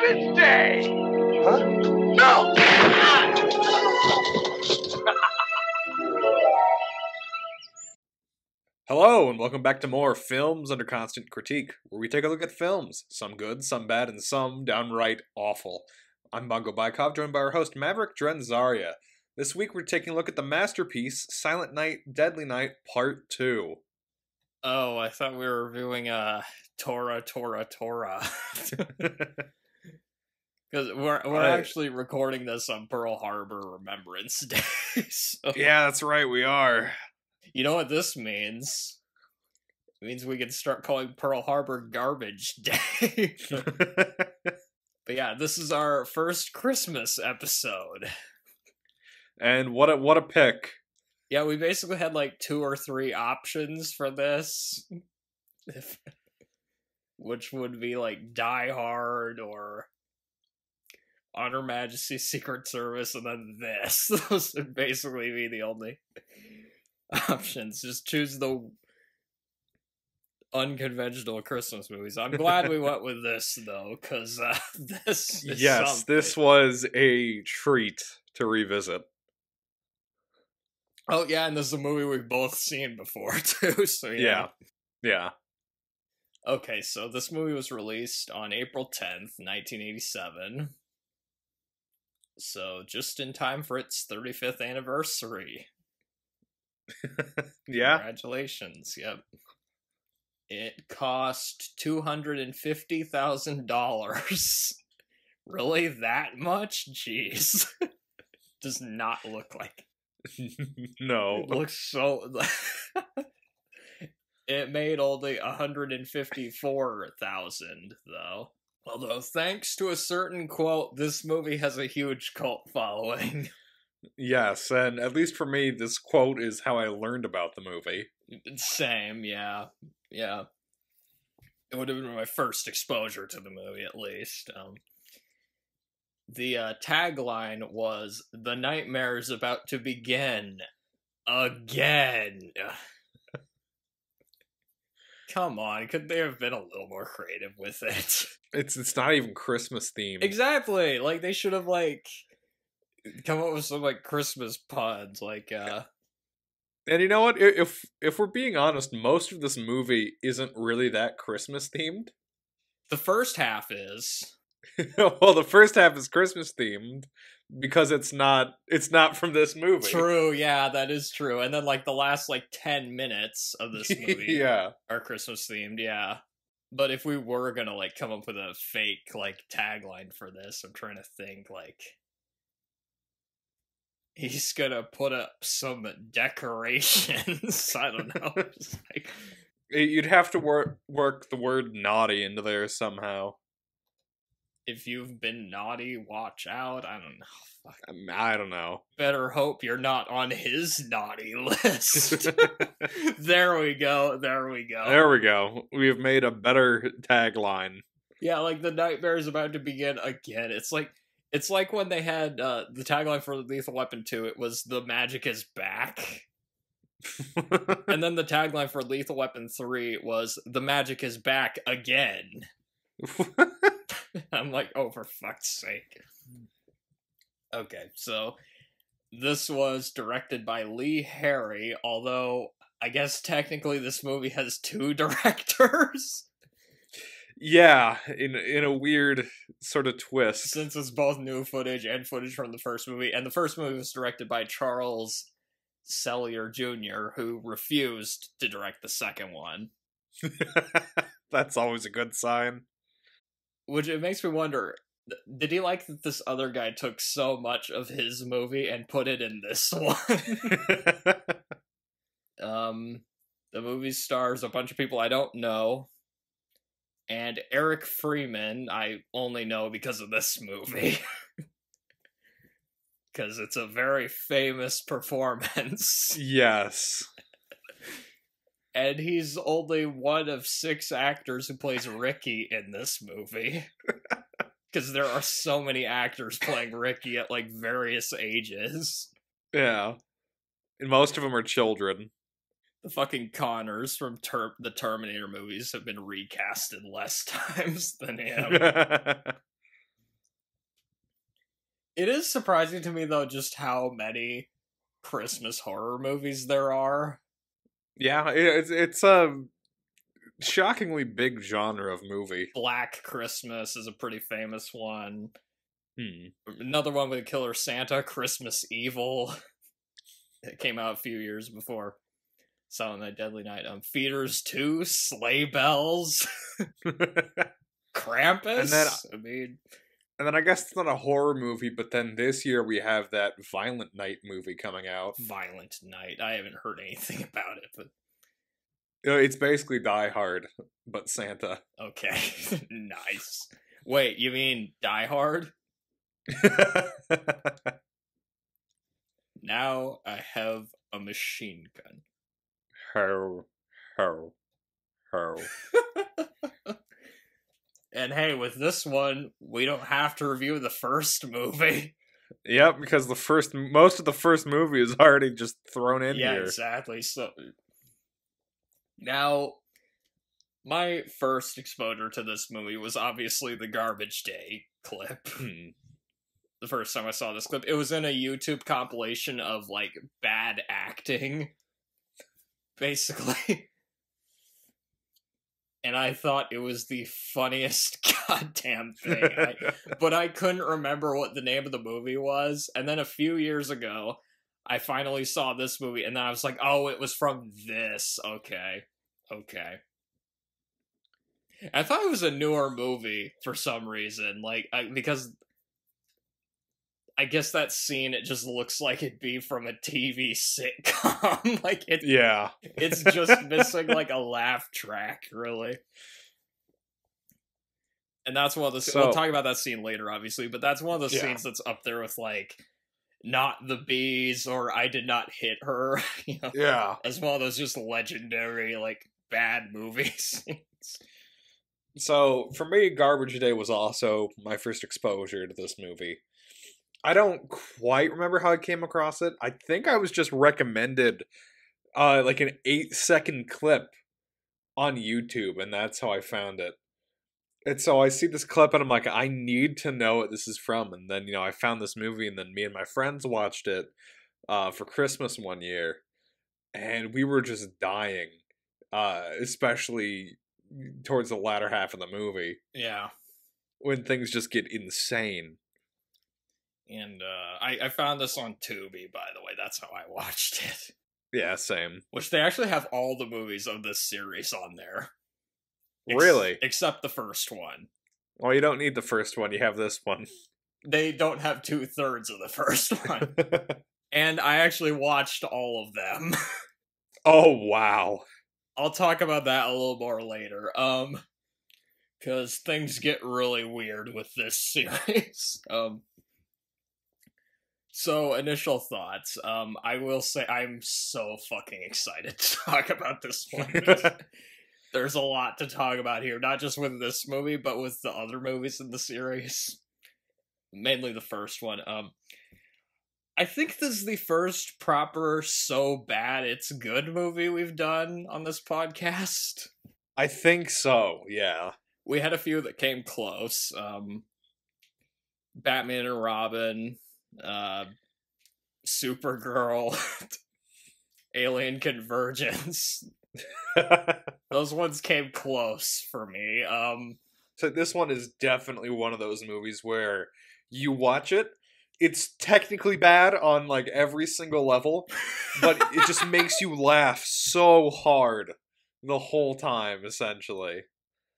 Garbage Day! Huh? No! Hello, and welcome back to more Films Under Constant Critique, where we take a look at films, some good, some bad, and some downright awful. I'm Bongo Baikov, joined by our host Maverick, DrenZaria. This week we're taking a look at the masterpiece, Silent Night, Deadly Night, Part 2. Oh, I thought we were reviewing Tora. Because we're actually recording this on Pearl Harbor Remembrance Day. So, Yeah, that's right, we are. you know what this means? It means we can start calling Pearl Harbor Garbage Day. But yeah, this is our first Christmas episode. And what a pick. Yeah, we basically had like 2 or 3 options for this. Which would be like Die Hard or On Her Majesty's Secret Service, and then this. Those would basically be the only options. Just choose the unconventional Christmas movies. I'm glad we went with this, though, because this is something. This was a treat to revisit. Oh, yeah, and this is a movie we've both seen before, too, so Yeah. Okay, so this movie was released on April 10th, 1987. So, just in time for its 35th anniversary. Yeah? Congratulations, yep. It cost $250,000. Really? That much? Jeez. Does not look like No. it. Looks so... It made only $154,000, though. Although, thanks to a certain quote, this movie has a huge cult following. Yes, and at least for me, this quote is how I learned about the movie. Same, yeah. Yeah. It would have been my first exposure to the movie, at least. The tagline was, "The nightmare is about to begin. Again." Come on, could they have been a little more creative with it? It's not even Christmas themed. Exactly! Like, they should have, like, come up with some, like, Christmas puns, like, And you know what? If we're being honest, most of this movie isn't really that Christmas themed. the first half is. Well, the first half is Christmas themed because it's not from this movie. True, yeah, that is true. And then, like, the last, like, 10 minutes of this movie Yeah. are Christmas themed, yeah. But if we were gonna, like, come up with a fake, like, tagline for this, I'm trying to think, like... He's gonna put up some decorations. I don't know. Just like... You'd have to work the word naughty into there somehow. If you've been naughty, watch out. I don't know. Fuck. I don't know. Better hope you're not on his naughty list. There we go. There we go. There we go. We've made a better tagline. Yeah, like the nightmare is about to begin again. It's like when they had the tagline for Lethal Weapon 2, it was "The magic is back." And then the tagline for Lethal Weapon 3 was "The magic is back again." I'm like, oh, for fuck's sake. Okay, so this was directed by Lee Harry, although I guess technically this movie has 2 directors. Yeah, in a weird sort of twist. Since it's both new footage and footage from the first movie, and the first movie was directed by Charles Sellier Jr., who refused to direct the second one. That's always a good sign. Which it makes me wonder, did he like that this other guy took so much of his movie and put it in this one? The movie stars a bunch of people I don't know. And Eric Freeman, I only know because of this movie. Because it's a very famous performance. Yes. And he's only one of 6 actors who plays Ricky in this movie. Because there are so many actors playing Ricky at, like, various ages. Yeah. And most of them are children. The fucking Connors from the Terminator movies have been recasted less times than him. It is surprising to me, though, just how many Christmas horror movies there are. Yeah, it's a shockingly big genre of movie. Black Christmas is a pretty famous one. Hmm. Another one with Killer Santa, Christmas Evil. It came out a few years before Silent Night, Deadly Night. Feeders 2, Sleigh Bells, Krampus. And then I guess it's not a horror movie, but then this year we have that Violent Night movie coming out. Violent Night. I haven't heard anything about it, but It's basically Die Hard, but Santa. okay. Nice. Wait, you mean Die Hard? Now I have a machine gun. Ho, ho, ho. And hey, with this one, we don't have to review the first movie. Yep, because most of the first movie is already just thrown in Yeah, here. exactly. So now, my first exposure to this movie was obviously the Garbage Day clip. The first time I saw this clip, it was in a YouTube compilation of like bad acting, basically. And I thought it was the funniest goddamn thing. But I couldn't remember what the name of the movie was. And then a few years ago, I finally saw this movie, and then I was like, oh, it was from this. Okay. I thought it was a newer movie for some reason. Because I guess that scene, it just looks like it'd be from a TV sitcom. It's just missing like a laugh track, really. And that's one of the we'll talk about that scene later, obviously, but that's one of the scenes that's up there with like Not the Bees or I Did Not Hit Her. Yeah. As one of those just legendary like bad movies. So for me, Garbage Day was also my first exposure to this movie. I don't quite remember how I came across it. I think I was just recommended like an 8-second clip on YouTube, and that's how I found it. And so I see this clip and I'm like, I need to know what this is from. And then, I found this movie, and then me and my friends watched it for Christmas one year, and we were just dying, especially towards the latter half of the movie. Yeah. When things just get insane. And I found this on Tubi, by the way. That's how I watched it. Yeah, same. Which they actually have all the movies of this series on there. Really? Except the first one. Well, you don't need the first one. You have this one. They don't have 2/3 of the first one. And I actually watched all of them. Oh, wow. I'll talk about that a little more later. Because things get really weird with this series. So, initial thoughts. I will say I'm so fucking excited to talk about this one. There's a lot to talk about here, not just with this movie, but with the other movies in the series. Mainly the first one. I think this is the first proper so bad it's good movie we've done on this podcast. I think so, yeah. We had a few that came close. Batman and Robin, Supergirl, Alien Convergence. Those ones came close for me. So this one is definitely one of those movies where you watch it, it's technically bad on like every single level, but it just makes you laugh so hard the whole time, essentially.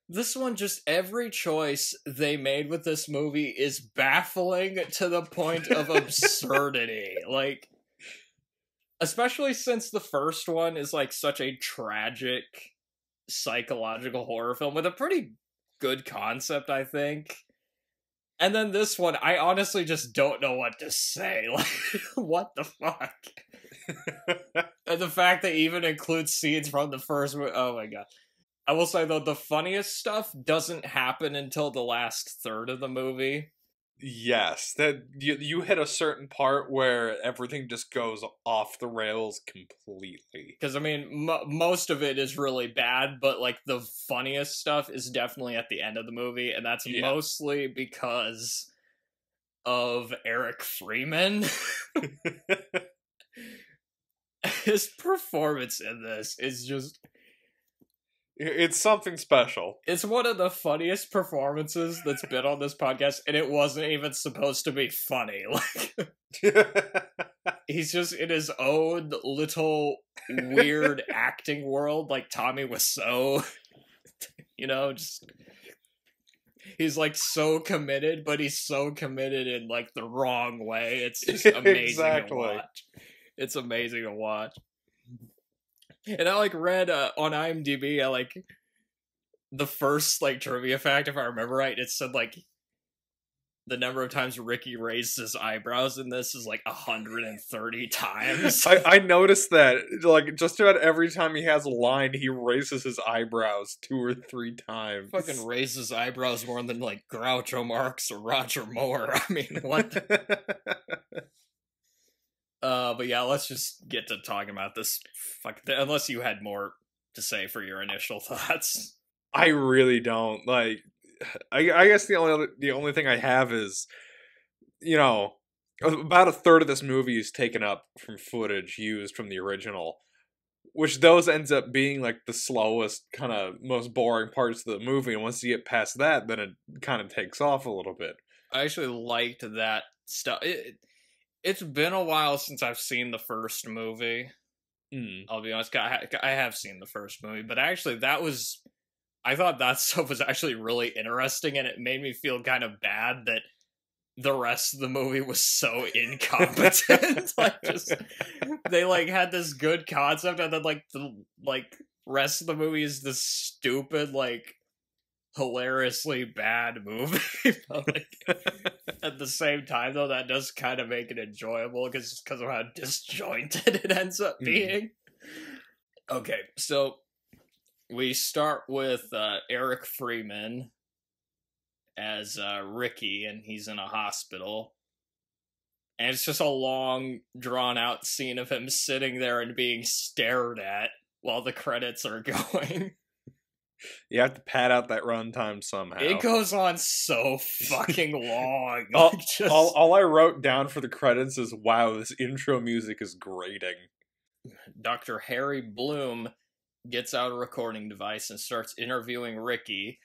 This one, just every choice they made with this movie is baffling to the point of absurdity. Like, especially since the first one is like such a tragic psychological horror film with a pretty good concept, I think. And then this one, I honestly just don't know what to say. Like, what the fuck? And the fact that even includes scenes from the first movie, oh my god. I will say, though, the funniest stuff doesn't happen until the last third of the movie. Yes, that you hit a certain part where everything just goes off the rails completely. Because, I mean, most of it is really bad, but, like, the funniest stuff is definitely at the end of the movie, and that's mostly because of Eric Freeman. His performance in this is just... It's something special. It's one of the funniest performances that's been on this podcast, and it wasn't even supposed to be funny. Like, he's just in his own little weird acting world, like Tommy Wiseau. You know, just... He's, like, so committed, but he's so committed in, like, the wrong way. It's just amazing to watch. It's amazing to watch. And I, like, read on IMDb, the first, like, trivia fact, if I remember right, it said, like, the number of times Ricky raised his eyebrows in this is, like, 130 times. I noticed that, like, just about every time he has a line, he raises his eyebrows 2 or 3 times. Fucking raises eyebrows more than, like, Groucho Marx or Roger Moore. I mean, what? But yeah, let's just get to talking about this. Unless you had more to say for your initial thoughts. I really don't. Like, I guess the only thing I have is, you know, about a third of this movie is taken up from footage used from the original, which those ends up being, like, the slowest, kind of most boring parts of the movie, and once you get past that, then it kind of takes off a little bit. I actually liked that stuff. It's been a while since I've seen the first movie. I'll be honest, I have seen the first movie, but actually I thought that stuff was actually really interesting, and it made me feel kind of bad that the rest of the movie was so incompetent. They, like, had this good concept, and then, like, the, like, rest of the movie is this stupid, like, hilariously bad movie. But, like, at the same time, though, that does kind of make it enjoyable because of how disjointed it ends up being. Okay, so we start with Eric Freeman as Ricky, and he's in a hospital. And it's just a long, drawn-out scene of him sitting there and being stared at while the credits are going. You have to pad out that runtime somehow. It goes on so fucking long. All I wrote down for the credits is, wow, this intro music is grating. Dr. Harry Bloom gets out a recording device and starts interviewing Ricky.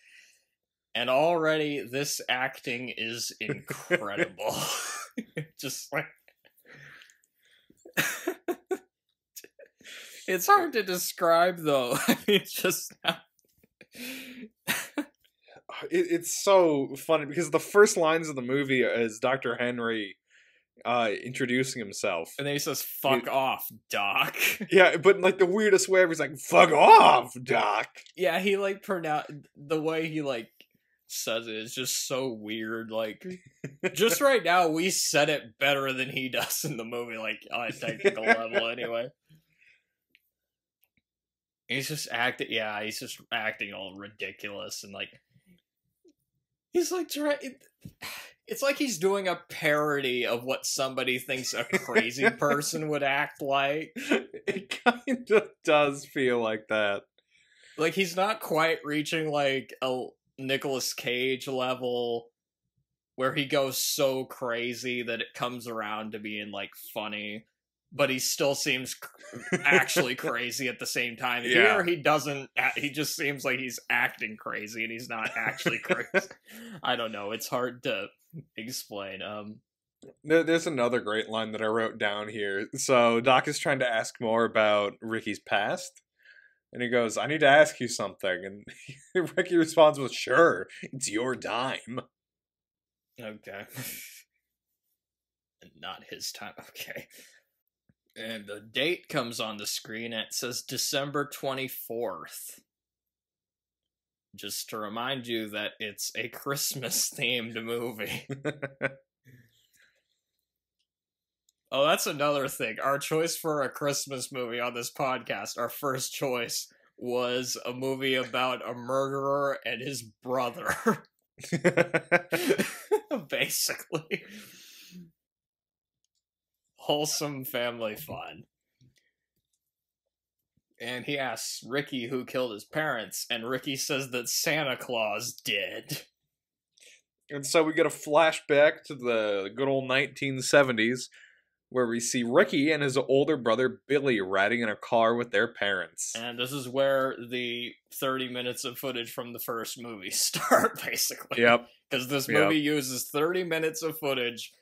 And already this acting is incredible. Just like... It's hard to describe, though. I mean, it's just... It's so funny because the first lines of the movie is Dr. Henry introducing himself, and then he says, "Fuck off, Doc." Yeah, but in, like, the weirdest way, he's like, "Fuck off, Doc." Yeah, he, like, the way he, like, says it is just so weird. Like, just right now, we said it better than he does in the movie, like, on a technical level, anyway. He's just acting all ridiculous, and, like, he's, like, it's like he's doing a parody of what somebody thinks a crazy person would act like. It kind of does feel like that. Like, he's not quite reaching, like, a Nicolas Cage level where he goes so crazy that it comes around to being, like, funny. But he still seems actually crazy at the same time. Yeah. Here, he doesn't. He just seems like he's acting crazy, and he's not actually crazy. I don't know. It's hard to explain. There's another great line that I wrote down here. So Doc is trying to ask more about Ricky's past, and he goes, "I need to ask you something." And Ricky responds with, "Sure, it's your dime." Okay. Not his time. Okay. And the date comes on the screen, and it says December 24th. Just to remind you that it's a Christmas-themed movie. Oh, that's another thing. Our choice for a Christmas movie on this podcast, our first choice, was a movie about a murderer and his brother. Basically. Wholesome family fun. And he asks Ricky who killed his parents, and Ricky says that Santa Claus did. And so we get a flashback to the good old 1970s, where we see Ricky and his older brother Billy riding in a car with their parents. And this is where the 30 minutes of footage from the first movie start, basically. Yep. Because this movie uses 30 minutes of footage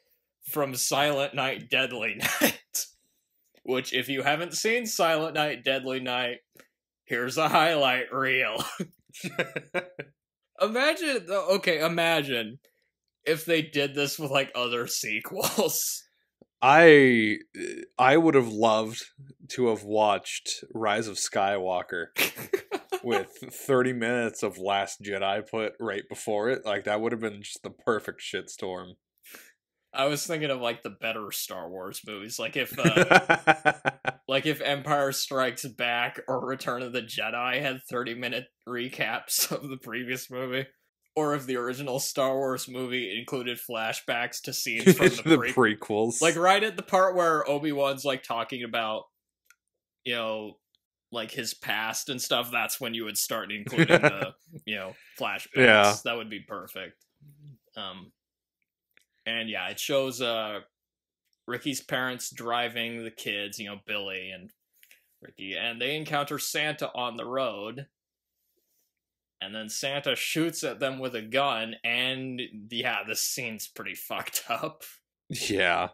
from Silent Night, Deadly Night. Which, if you haven't seen Silent Night, Deadly Night, here's a highlight reel. Imagine if they did this with, like, other sequels. I would have loved to have watched Rise of Skywalker with 30 minutes of Last Jedi put right before it. Like, that would have been just the perfect shitstorm. I was thinking of, like, the better Star Wars movies. Like, if Empire Strikes Back or Return of the Jedi had 30-minute recaps of the previous movie. Or if the original Star Wars movie included flashbacks to scenes from the prequels. Like, right at the part where Obi-Wan's, like, talking about, you know, like, his past and stuff, that's when you would start including the, you know, flashbacks. Yeah. That would be perfect. And yeah, it shows Ricky's parents driving the kids, you know, Billy and Ricky, and they encounter Santa on the road. And then Santa shoots at them with a gun, and yeah, this scene's pretty fucked up. Yeah.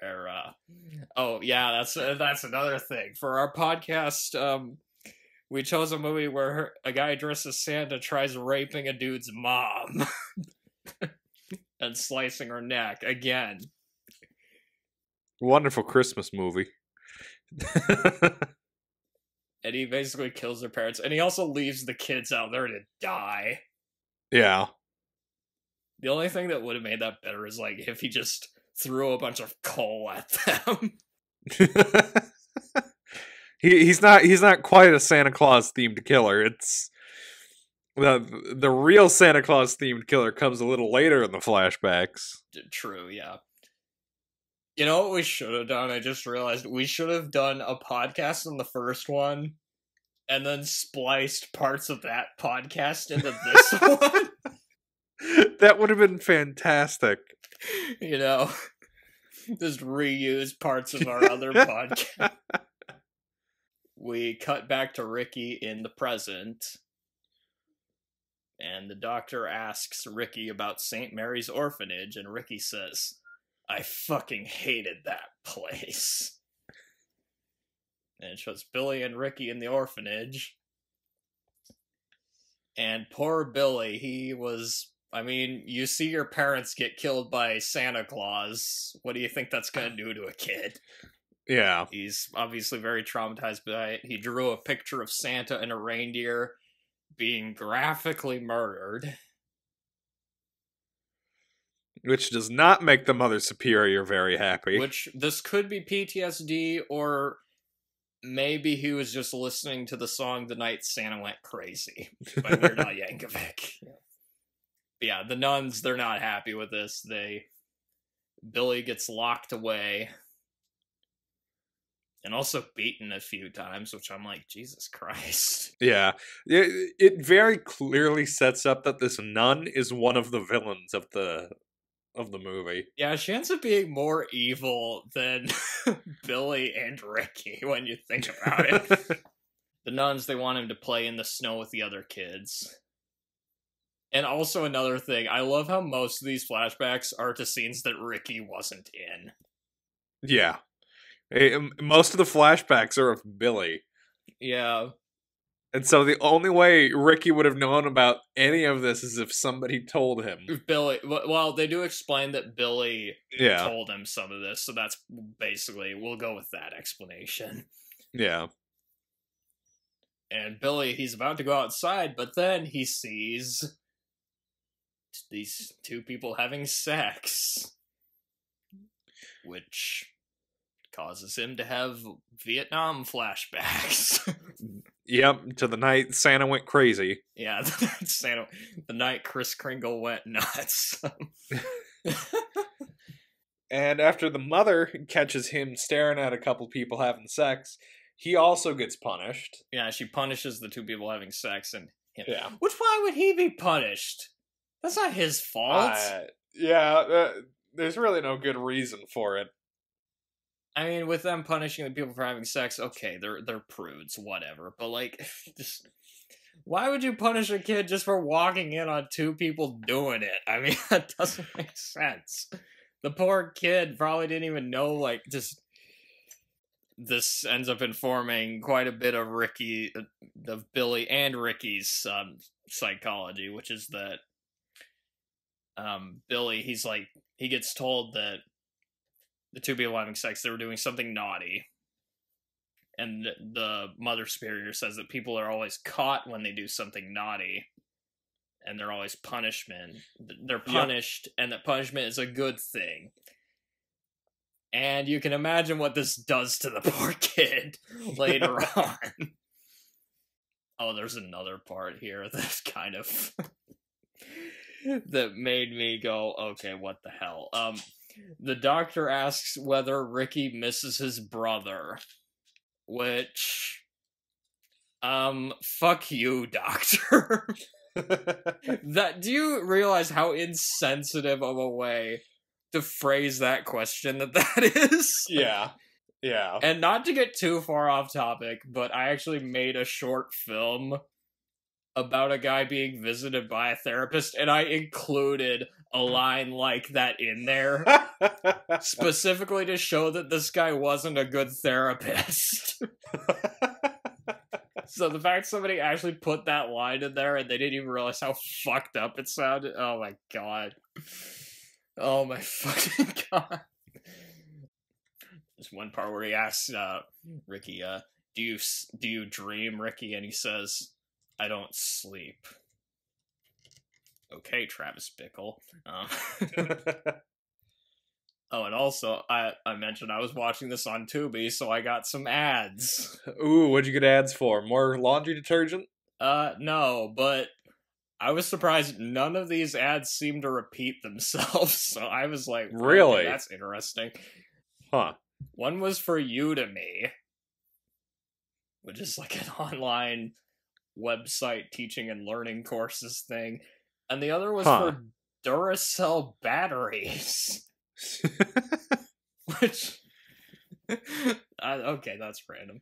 Where, oh yeah, that's another thing. For our podcast, we chose a movie where a guy dressed as Santa tries raping a dude's mom. And slicing her neck, again. Wonderful Christmas movie. And he basically kills their parents. And he also leaves the kids out there to die. Yeah. The only thing that would have made that better is, like, if he just threw a bunch of coal at them. He's not quite a Santa Claus themed killer. It's the real Santa Claus themed killer comes a little later in the flashbacks. True, yeah. You know what we should have done? I just realized we should have done a podcast on the first one and then spliced parts of that podcast into this one. That would have been fantastic. You know, just reuse parts of our other podcast. We cut back to Ricky in the present, and the doctor asks Ricky about St. Mary's Orphanage, and Ricky says, I fucking hated that place. And it shows Billy and Ricky in the orphanage. And poor Billy, he was... I mean, you see your parents get killed by Santa Claus. What do you think that's gonna do to a kid? Yeah. He's obviously very traumatized by it. He drew a picture of Santa and a reindeer being graphically murdered. Which does not make the Mother Superior very happy. Which, this could be PTSD, or maybe he was just listening to the song The Night Santa Went Crazy by Weird Al Yankovic. But yeah, the nuns, they're not happy with this. Billy gets locked away. And also beaten a few times, which I'm like, Jesus Christ. Yeah. It very clearly sets up that this nun is one of the villains of the movie. Yeah, she ends up being more evil than Billy and Ricky when you think about it. The nuns, they want him to play in the snow with the other kids. And also another thing, I love how most of these flashbacks are to scenes that Ricky wasn't in. Yeah. Most of the flashbacks are of Billy. Yeah. And so the only way Ricky would have known about any of this is if somebody told him. Billy, well, they do explain that Billy told him some of this, so that's basically, we'll go with that explanation. Yeah. And Billy, he's about to go outside, but then he sees these two people having sex, which causes him to have Vietnam flashbacks. Yep, to the night Santa went crazy. Yeah, the night Kris Kringle went nuts. And after the mother catches him staring at a couple people having sex, he also gets punished. Yeah, she punishes the two people having sex, and yeah. Which, why would he be punished? That's not his fault. There's really no good reason for it. I mean, with them punishing the people for having sex, okay, they're prudes, whatever. But like, just why would you punish a kid just for walking in on two people doing it? I mean, that doesn't make sense. The poor kid probably didn't even know, like, just... This ends up informing quite a bit of Billy and Ricky's psychology, which is that Billy, he gets told that the two people having sex, they were doing something naughty. And the Mother Superior says that people are always caught when they do something naughty. And they're always They're punished, and that punishment is a good thing. And you can imagine what this does to the poor kid later on. Oh, there's another part here that's kind of... that made me go, okay, what the hell? The doctor asks whether Ricky misses his brother. Which... fuck you, doctor. Do you realize how insensitive of a way to phrase that question that is? Yeah. And not to get too far off topic, but I actually made a short film about a guy being visited by a therapist, and I included a line like that in there, specifically to show that this guy wasn't a good therapist. So the fact somebody actually put that line in there and they didn't even realize how fucked up it sounded, oh my god. Oh my fucking god. There's one part where he asks Ricky, do you dream, Ricky? And he says, I don't sleep. Okay, Travis Bickle. Oh, and also, I mentioned I was watching this on Tubi, so I got some ads. Ooh, what'd you get ads for? More laundry detergent? No, but I was surprised none of these ads seemed to repeat themselves, so I was like, really? Okay, that's interesting. Huh. One was for Udemy, which is like an online website teaching and learning courses thing, and the other was for Duracell batteries. Which... okay, that's random.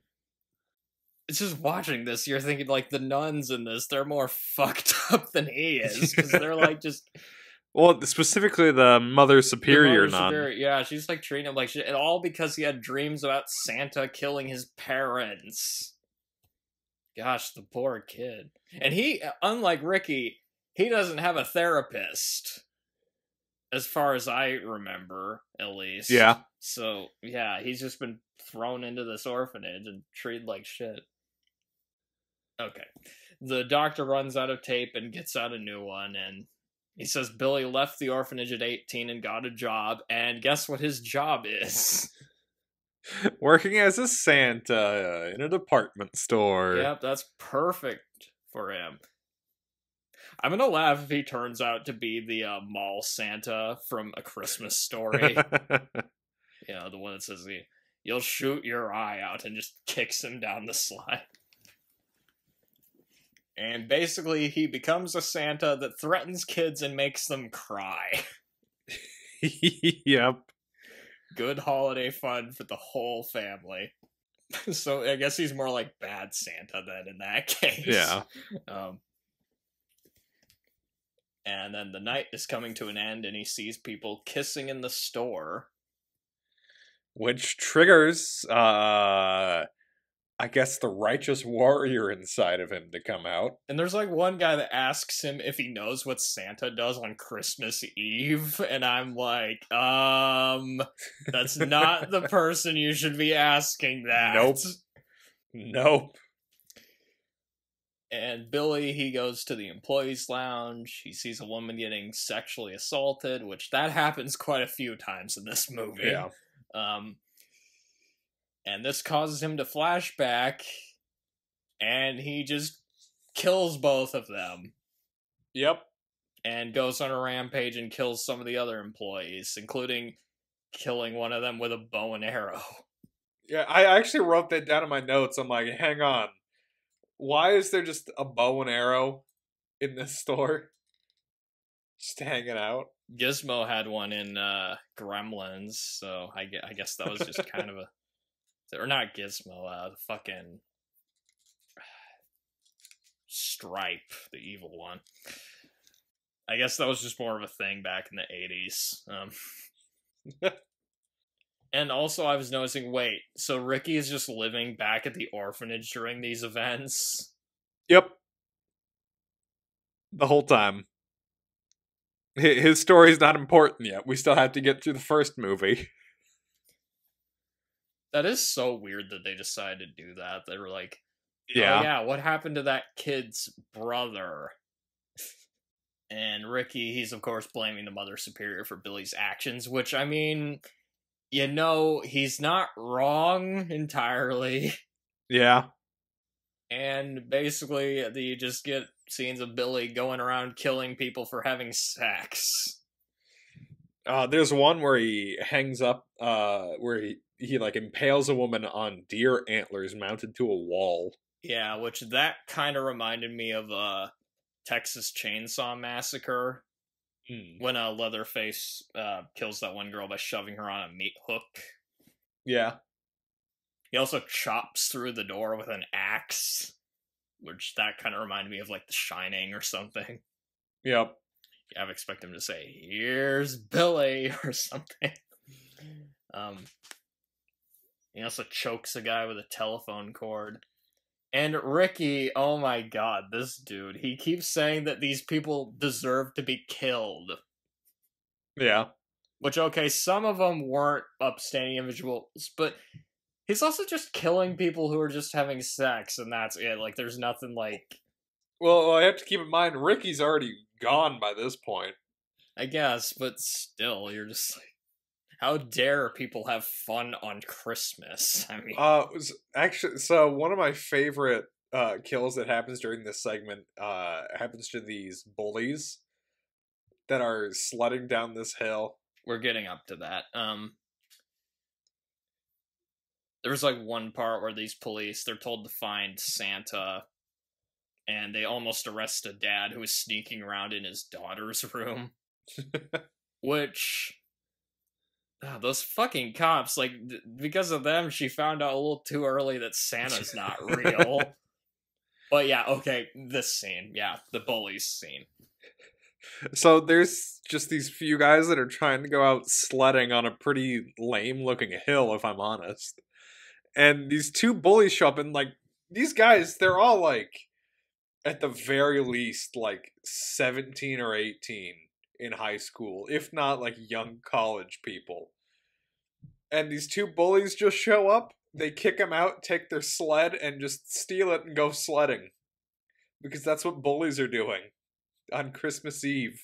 It's just watching this, you're thinking, like, the nuns in this, they're more fucked up than he is, because they're, like, just... Well, specifically the Mother Superior nun. Yeah, she's, like, treating him like shit, and all because he had dreams about Santa killing his parents. Gosh, the poor kid. And he, unlike Ricky, he doesn't have a therapist. As far as I remember, at least. Yeah. So, yeah, he's just been thrown into this orphanage and treated like shit. Okay. The doctor runs out of tape and gets out a new one, and he says Billy left the orphanage at 18 and got a job, and guess what his job is? Working as a Santa in a department store. Yep, that's perfect for him. I'm gonna laugh if he turns out to be the mall Santa from A Christmas Story. You know, the one that says, you'll shoot your eye out, and just kicks him down the slide. And basically, he becomes a Santa that threatens kids and makes them cry. Yep. Good holiday fun for the whole family. So I guess he's more like bad Santa then in that case. Yeah. And then the night is coming to an end, and he sees people kissing in the store. Which triggers, I guess, the righteous warrior inside of him to come out. And there's, like, one guy that asks him if he knows what Santa does on Christmas Eve, and I'm like, that's not the person you should be asking that. Nope. And Billy, he goes to the employees' lounge. He sees a woman getting sexually assaulted, which that happens quite a few times in this movie. Yeah. And this causes him to flashback, and he just kills both of them. Yep. And goes on a rampage and kills some of the other employees, including killing one of them with a bow and arrow. Yeah, I actually wrote that down in my notes. I'm like, hang on. Why is there just a bow and arrow in this store? Just hanging out. Gizmo had one in Gremlins, so I guess that was just kind of a, or not Gizmo, the fucking Stripe, the evil one. I guess that was just more of a thing back in the 80s. And also I was noticing, wait, so Ricky is just living back at the orphanage during these events? Yep. The whole time. His story's not important yet. We still have to get through the first movie. That is so weird that they decided to do that. They were like, Yeah. oh yeah, what happened to that kid's brother? And Ricky, he's of course blaming the Mother Superior for Billy's actions, which, I mean, you know, he's not wrong entirely. Yeah. And basically, you just get scenes of Billy going around killing people for having sex. There's one where he hangs up, where he like impales a woman on deer antlers mounted to a wall. Yeah, which that kind of reminded me of Texas Chainsaw Massacre, when Leatherface kills that one girl by shoving her on a meat hook. Yeah. He also chops through the door with an axe, which that kind of reminded me of like The Shining or something. Yep. Yeah, I would expect him to say, "Here's Billy," or something. He also chokes a guy with a telephone cord. And Ricky, oh my god, this dude, he keeps saying that these people deserve to be killed. Yeah. Which, okay, some of them weren't upstanding individuals, but he's also just killing people who are just having sex, and that's it. Like, there's nothing like... Well, I have to keep in mind, Ricky's already gone by this point. I guess, but still, you're just like... How dare people have fun on Christmas? I mean... Actually, so one of my favorite kills that happens during this segment happens to these bullies that are sledding down this hill. We're getting up to that. There was like one part where these police, they're told to find Santa, and they almost arrest a dad who was sneaking around in his daughter's room. Which... those fucking cops, like, because of them, she found out a little too early that Santa's not real. But yeah, okay, this scene. Yeah, the bullies scene. So there's just these few guys that are trying to go out sledding on a pretty lame-looking hill, if I'm honest. And these two bullies show up, and, like, these guys, they're all, like, at the very least, like, 17 or 18. In high school, if not like young college people. And these two bullies just show up, they kick them out, take their sled, and just steal it and go sledding. Because that's what bullies are doing on Christmas Eve.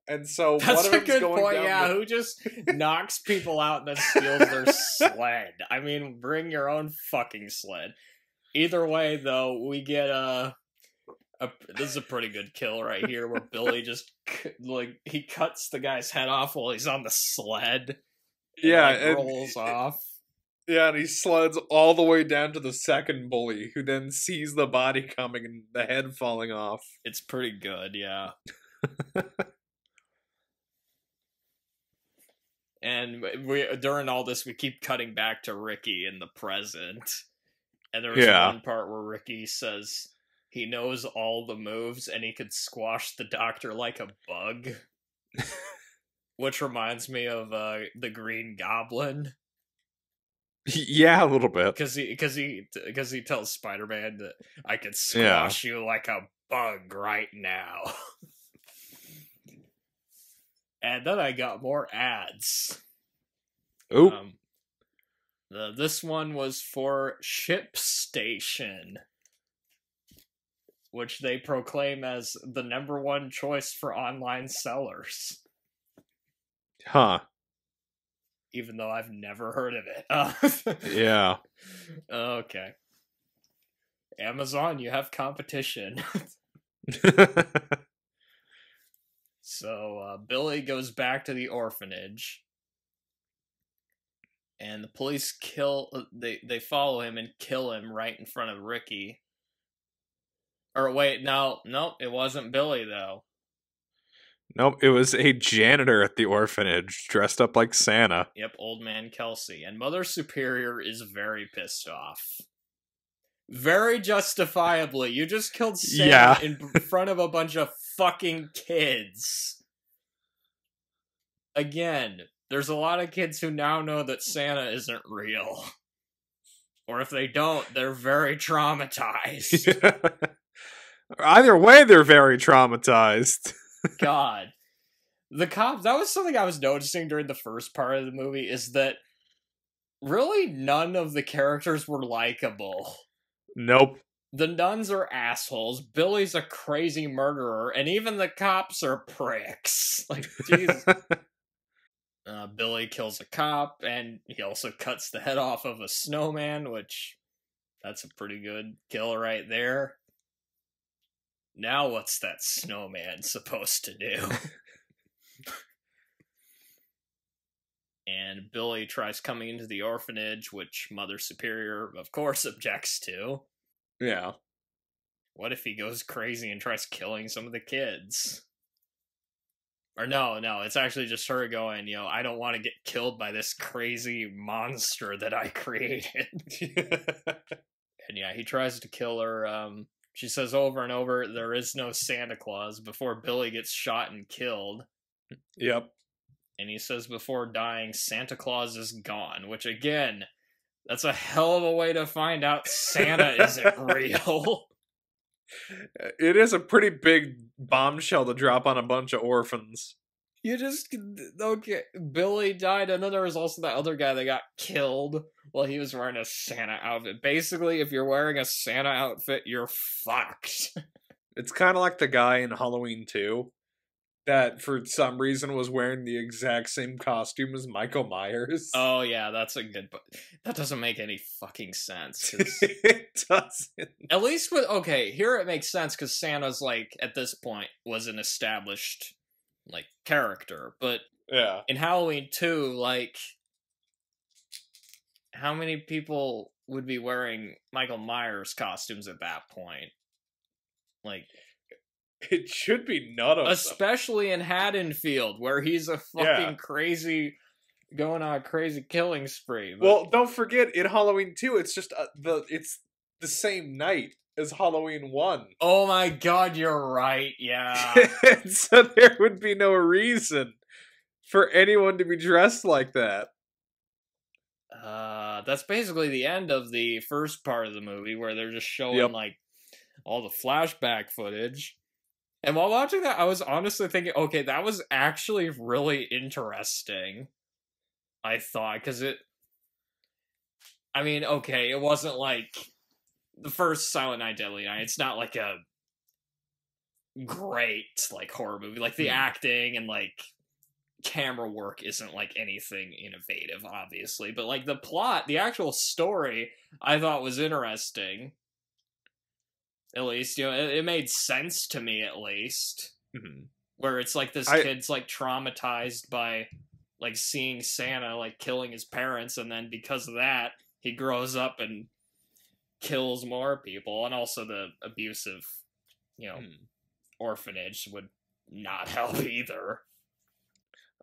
And so that's one of a good going point, down yeah, who just knocks people out and then steals their sled. I mean, bring your own fucking sled. Either way, though, we get this is a pretty good kill right here, where Billy just, like, he cuts the guy's head off while he's on the sled. And rolls off. Yeah, and he sleds all the way down to the second bully, who then sees the body coming and the head falling off. It's pretty good, yeah. And during all this, we keep cutting back to Ricky in the present. And there was one part where Ricky says... he knows all the moves, and he could squash the doctor like a bug. Which reminds me of the Green Goblin. Yeah, a little bit. Because he tells Spider-Man that I could squash you like a bug right now. And then I got more ads. Oop. This one was for ShipStation, which they proclaim as the #1 choice for online sellers. Huh. Even though I've never heard of it. Yeah. Okay. Amazon, you have competition. So, Billy goes back to the orphanage. And the police they follow him and kill him right in front of Ricky. Or wait, no, nope, it wasn't Billy though. Nope, it was a janitor at the orphanage dressed up like Santa. Yep, Old Man Kelsey. And Mother Superior is very pissed off. Very justifiably. You just killed Santa in front of a bunch of fucking kids. Again, there's a lot of kids who now know that Santa isn't real. Or if they don't, they're very traumatized. Either way, they're very traumatized. God. The cops, that was something I was noticing during the first part of the movie, is that really none of the characters were likable. Nope. The nuns are assholes, Billy's a crazy murderer, and even the cops are pricks. Like, Jesus. Billy kills a cop, and he also cuts the head off of a snowman, which, that's a pretty good kill right there. Now what's that snowman supposed to do? And Billy tries coming into the orphanage, which Mother Superior, of course, objects to. Yeah. What if he goes crazy and tries killing some of the kids? Or no, it's actually just her going, I don't want to get killed by this crazy monster that I created. And yeah, he tries to kill her. She says over and over, there is no Santa Claus, before Billy gets shot and killed. Yep. And he says before dying, Santa Claus is gone, which again, that's a hell of a way to find out Santa isn't real. It is a pretty big bombshell to drop on a bunch of orphans. Okay, Billy died, and then there was also that other guy that got killed while he was wearing a Santa outfit. Basically, if you're wearing a Santa outfit, you're fucked. It's kind of like the guy in Halloween 2 that, for some reason, was wearing the exact same costume as Michael Myers. Oh, yeah, that's a good... But that doesn't make any fucking sense. It doesn't. At least with... Okay, here it makes sense, because Santa's, at this point, was an established... character, but yeah, in Halloween 2, how many people would be wearing Michael Myers costumes at that point? It should be none of them. Especially in Haddonfield, where he's a fucking crazy, going on a crazy killing spree. But... Well, don't forget, in Halloween 2, it's just it's the same night as Halloween 1. Oh my god, you're right, yeah. So there would be no reason for anyone to be dressed like that. That's basically the end of the first part of the movie, where they're just showing, all the flashback footage. And while watching that, I was honestly thinking, okay, that was actually really interesting. I thought, because it wasn't the first Silent Night, Deadly Night. It's not a great horror movie. The acting and camera work isn't anything innovative, obviously, but the plot, the actual story, I thought was interesting. At least, it made sense to me, at least. Mm-hmm. Where it's this kid's traumatized by seeing Santa killing his parents, and then because of that, he grows up and kills more people, and also the abusive, orphanage would not help either.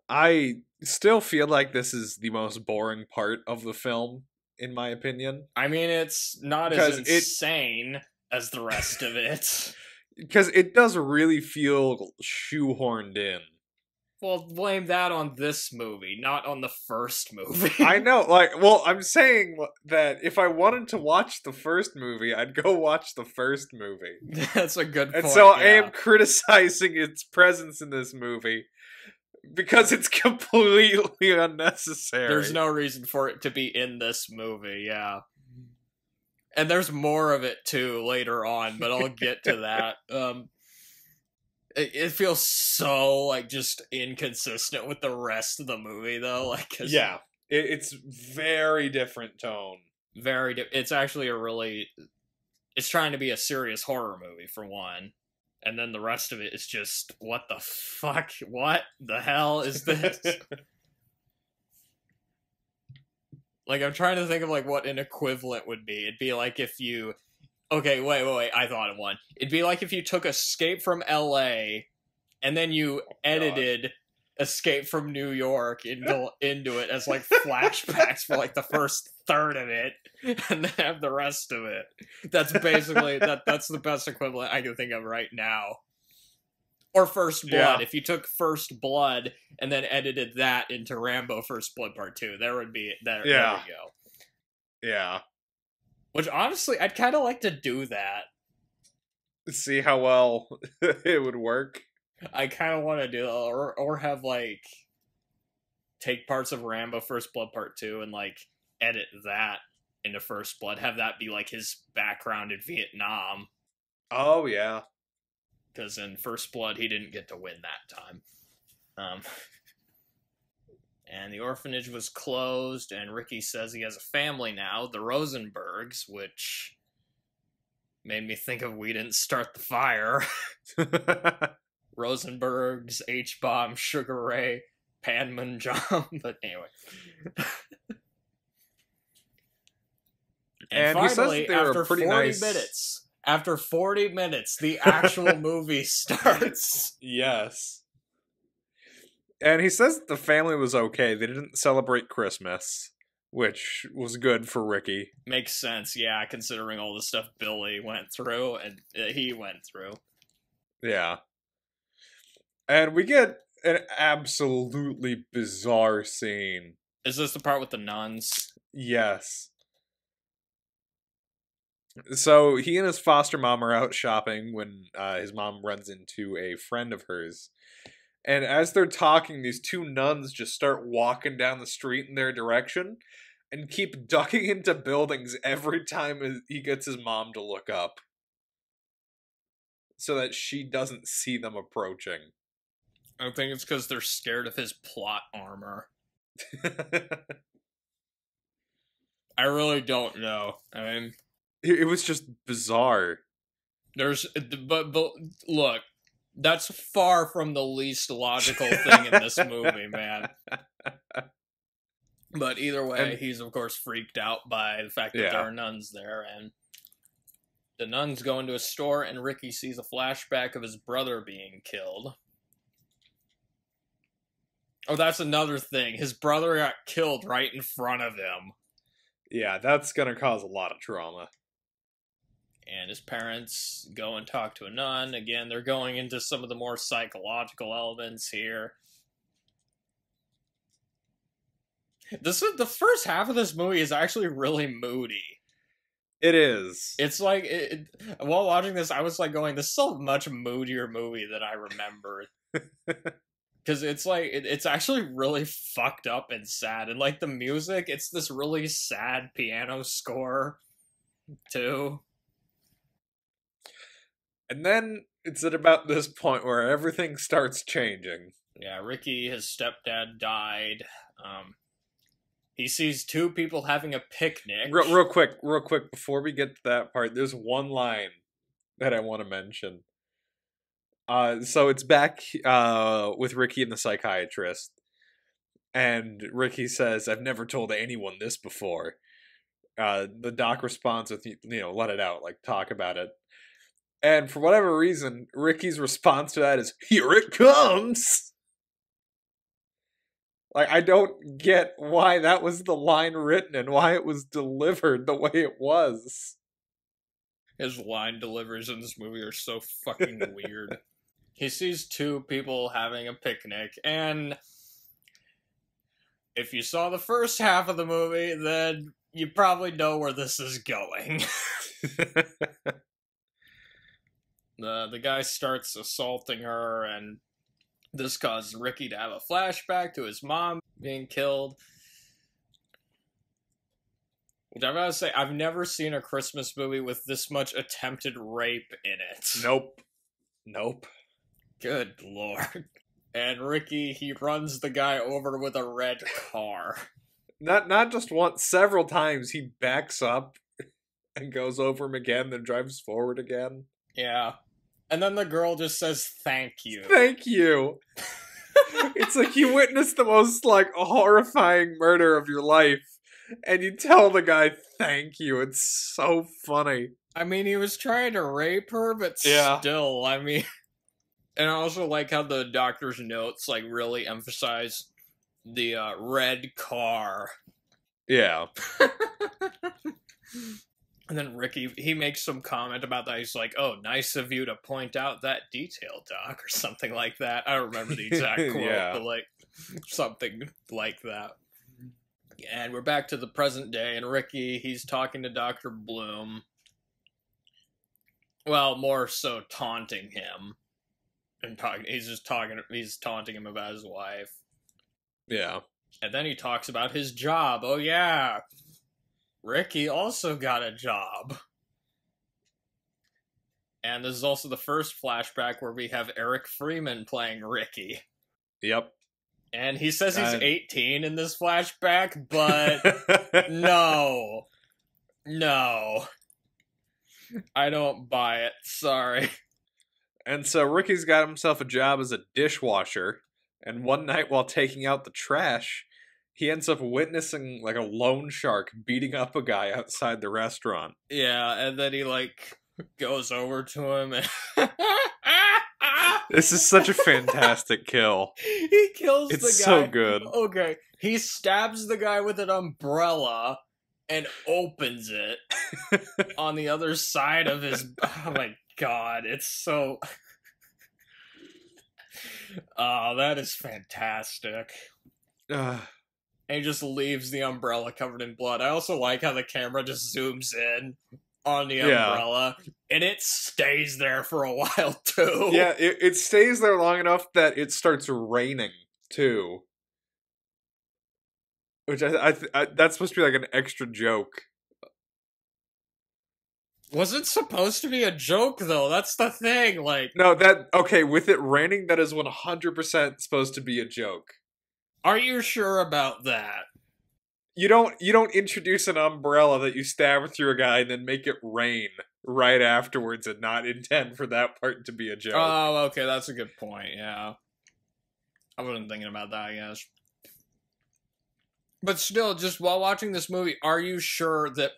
I still feel like this is the most boring part of the film, in my opinion. I mean, it's not as insane as the rest of it. Because it does really feel shoehorned in. Well, blame that on this movie, not on the first movie. I know, I'm saying that if I wanted to watch the first movie, I'd go watch the first movie. That's a good point. And so I am criticizing its presence in this movie because it's completely unnecessary. There's no reason for it to be in this movie, yeah. And there's more of it, too, later on, but I'll get to that. It feels so, just inconsistent with the rest of the movie, though. Yeah, it's very different tone. It's actually it's trying to be a serious horror movie, for one. And then the rest of it is just, what the fuck? What the hell is this? I'm trying to think of, what an equivalent would be. It'd be if you Okay, wait. I thought of one. It'd be like if you took Escape from L.A. and then you edited Escape from New York into it as like flashbacks for like the first third of it, and then have the rest of it. That's basically that's the best equivalent I can think of right now. Or First Blood. Yeah. If you took First Blood and then edited that into Rambo First Blood Part 2, there would be there. Yeah. There we go. Yeah. Which honestly, I'd kind of like to do that. See how well it would work. I kind of want to do, or have like take parts of Rambo First Blood Part 2 and like edit that into First Blood. Have that be like his background in Vietnam. Oh yeah. Because in First Blood, he didn't get to win that time. And the orphanage was closed, and Ricky says he has a family now, the Rosenbergs, which made me think of We Didn't Start the Fire. Rosenbergs, H-Bomb, Sugar Ray, Panmunjom, but anyway. and finally, he says after 40 minutes... After 40 minutes, the actual movie starts. Yes. And he says the family was okay. They didn't celebrate Christmas, which was good for Ricky. Makes sense, yeah, considering all the stuff Billy went through and he went through. Yeah. And we get an absolutely bizarre scene. Is this the part with the nuns? Yes. So he and his foster mom are out shopping when his mom runs into a friend of hers. And as they're talking, these two nuns just start walking down the street in their direction and keep ducking into buildings every time he gets his mom to look up, so that she doesn't see them approaching. I think it's because they're scared of his plot armor. I really don't know. I mean... It was just bizarre. But look, that's far from the least logical thing in this movie, man. But either way, he's of course freaked out by the fact that there are nuns there, and the nuns go into a store, and Ricky sees a flashback of his brother being killed. Oh, that's another thing. His brother got killed right in front of him. Yeah, that's gonna cause a lot of trauma. And his parents go and talk to a nun. Again, they're going into some of the more psychological elements here. The first half of this movie is actually really moody. It is. It's like, while watching this, I was like going, this is a much moodier movie than I remembered. Because it's like, it's actually really fucked up and sad. And like the music, it's this really sad piano score, too. And then it's at about this point where everything starts changing. Yeah, Ricky, his stepdad, died. He sees two people having a picnic. Real quick, before we get to that part, there's one line that I want to mention. So it's back with Ricky and the psychiatrist. And Ricky says, "I've never told anyone this before." The doc responds with, let it out, like, talk about it. And for whatever reason, Ricky's response to that is, "Here it comes!" Like, I don't get why that was the line written and why it was delivered the way it was. His line deliveries in this movie are so fucking weird. He sees two people having a picnic, and if you saw the first half of the movie, then you probably know where this is going. The guy starts assaulting her, and this causes Ricky to have a flashback to his mom being killed. Which I've got to say, I've never seen a Christmas movie with this much attempted rape in it. Nope. Good lord. And Ricky, he runs the guy over with a red car. Not just once, several times he backs up and goes over him again, then drives forward again. Yeah. And then the girl just says, "Thank you." Thank you. It's like you witnessed the most, like, horrifying murder of your life, and you tell the guy, "Thank you." It's so funny. I mean, he was trying to rape her, but Yeah. still, I mean... And I also like how the doctor's notes, like, really emphasize the, red car. Yeah. And then Ricky, he makes some comment about that. He's like, "Oh, nice of you to point out that detail, Doc," or something like that. I don't remember the exact quote, Yeah. but, like, something like that. And we're back to the present day, and Ricky, he's talking to Dr. Bloom. Well, more so taunting him. And he's taunting him about his wife. Yeah. And then he talks about his job. Oh, yeah. Ricky also got a job. And this is also the first flashback where we have Eric Freeman playing Ricky. Yep. And he says he's 18 in this flashback, but no. No. I don't buy it. Sorry. And so Ricky's got himself a job as a dishwasher, and one night while taking out the trash, he ends up witnessing, like, a loan shark beating up a guy outside the restaurant. Yeah, and then he, like, goes over to him and... This is such a fantastic kill. He kills the guy. It's so good. Okay, he stabs the guy with an umbrella and opens it on the other side of his... Oh my god, it's so... Oh, that is fantastic. And he just leaves the umbrella covered in blood. I also like how the camera just zooms in on the umbrella, and it stays there for a while, too. Yeah, it stays there long enough that it starts raining, too. Which I that's supposed to be like an extra joke. Was it supposed to be a joke, though? That's the thing, like... No, okay, with it raining, that is 100% supposed to be a joke. Are you sure about that? You don't introduce an umbrella that you stab through a guy and then make it rain right afterwards and not intend for that part to be a joke. Oh, okay, that's a good point, yeah. I wasn't thinking about that, I guess. But still, just while watching this movie, are you sure that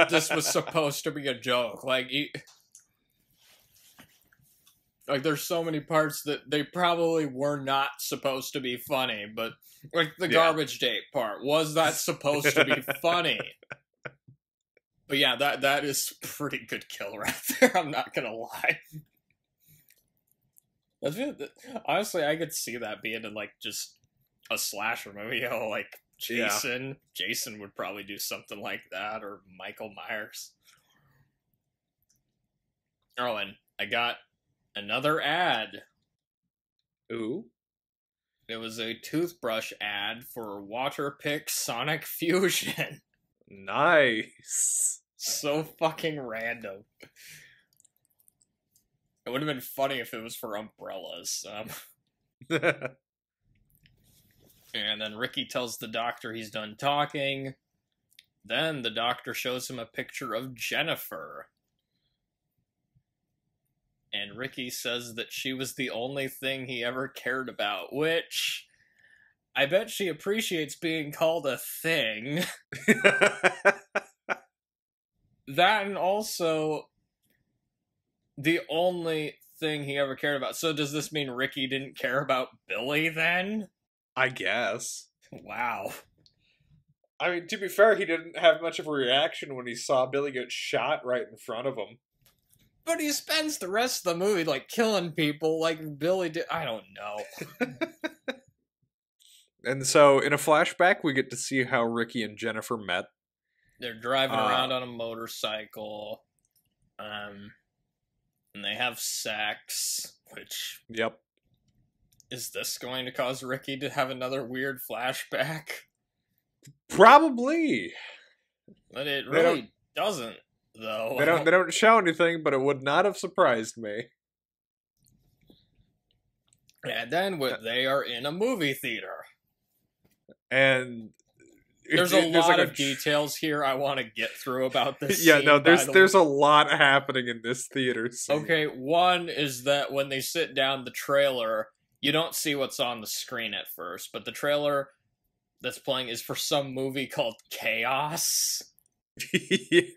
this was supposed to be a joke? Like, there's so many parts that they probably were not supposed to be funny, but, like, the garbage date part, was that supposed to be funny? But yeah, that is a pretty good kill right there, I'm not gonna lie. Honestly, I could see that being in, like, just a slasher movie, you know, like, Jason. Yeah. Jason would probably do something like that, or Michael Myers. Oh, and I got another ad. Ooh. It was a toothbrush ad for Waterpik Sonic Fusion. Nice. So fucking random. It would have been funny if it was for umbrellas. And then Ricky tells the doctor he's done talking. Then the doctor shows him a picture of Jennifer. And Ricky says that she was the only thing he ever cared about, which I bet she appreciates being called a thing. That, and also the only thing he ever cared about. So does this mean Ricky didn't care about Billy then? I guess. Wow. I mean, to be fair, he didn't have much of a reaction when he saw Billy get shot right in front of him. But he spends the rest of the movie, like, killing people like Billy did. I don't know. And so, in a flashback, we get to see how Ricky and Jennifer met. They're driving around on a motorcycle. And they have sex, which... Yep. Is this going to cause Ricky to have another weird flashback? Probably. But it really doesn't, though. They don't show anything, but it would not have surprised me. And then they are in a movie theater. And there's a lot of details here I want to get through about this. Yeah, scene, no, there's a lot happening in this theater scene. Okay, one is that when they sit down, the trailer, you don't see what's on the screen at first, but the trailer that's playing is for some movie called Chaos.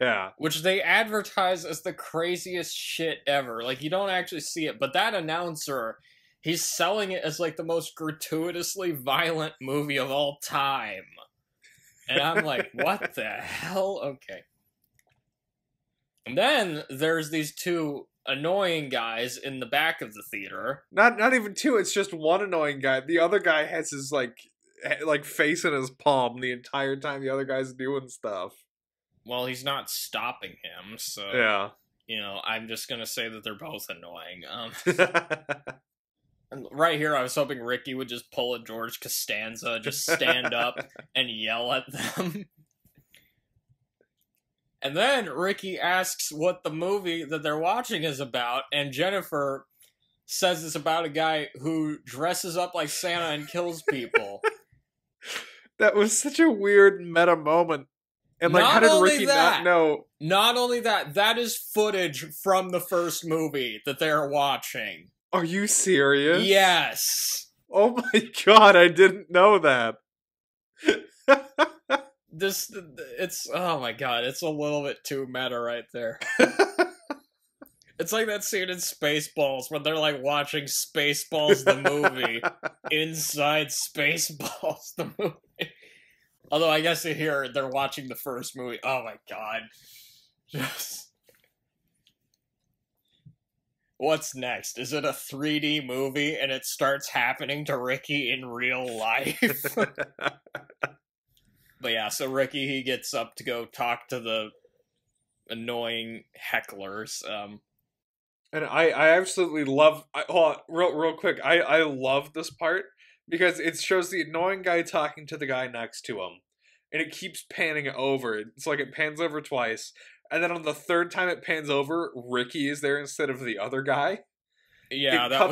Yeah. which they advertise as the craziest shit ever. Like, you don't actually see it, but that announcer, he's selling it as like the most gratuitously violent movie of all time. And I'm like, what the hell? Okay. And then there's these two annoying guys in the back of the theater. Not even two, it's just one annoying guy. The other guy has his like face in his palm the entire time the other guy's doing stuff. Well, he's not stopping him, so Yeah. you know, I'm just gonna say that they're both annoying. And right here, I was hoping Ricky would just pull a George Costanza, just stand up and yell at them. And then Ricky asks what the movie that they're watching is about, and Jennifer says it's about a guy who dresses up like Santa and kills people. That was such a weird meta moment. And like, how did Ricky not know? Not only that, that is footage from the first movie that they're watching. Are you serious? Yes. Oh my god, I didn't know that. It's, oh my god, it's a little bit too meta right there. It's like that scene in Spaceballs when they're like watching Spaceballs the movie inside Spaceballs the movie. Although I guess here they're watching the first movie. Oh my god. Just... What's next? Is it a 3D movie and it starts happening to Ricky in real life? But yeah, so Ricky, he gets up to go talk to the annoying hecklers. And I absolutely love... hold on, real quick. I love this part because it shows the annoying guy talking to the guy next to him. And it keeps panning over. It's like it pans over twice. And then on the third time it pans over, Ricky is there instead of the other guy. Yeah, that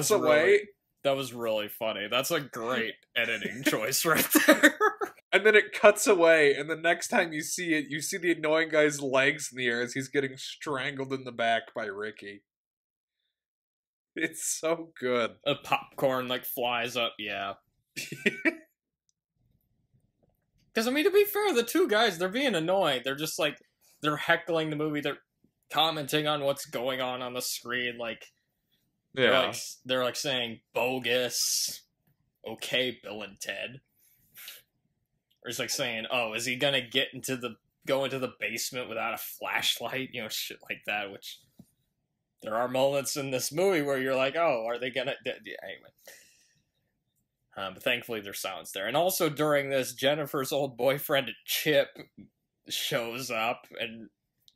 was really funny. That's a great editing choice right there. And then it cuts away, and the next time you see it, you see the annoying guy's legs in the air as he's getting strangled in the back by Ricky. It's so good. A popcorn, like, flies up, yeah. Because, I mean, to be fair, the two guys, they're being annoying. They're just, like, they're heckling the movie. They're commenting on what's going on the screen. Like, yeah. They're like saying, bogus. Okay, Bill and Ted. Or it's like saying, oh, is he gonna go into the basement without a flashlight? You know, shit like that, which there are moments in this movie where you're like, oh, are they gonna... Anyway. But thankfully there's silence there. And also during this, Jennifer's old boyfriend, Chip, shows up and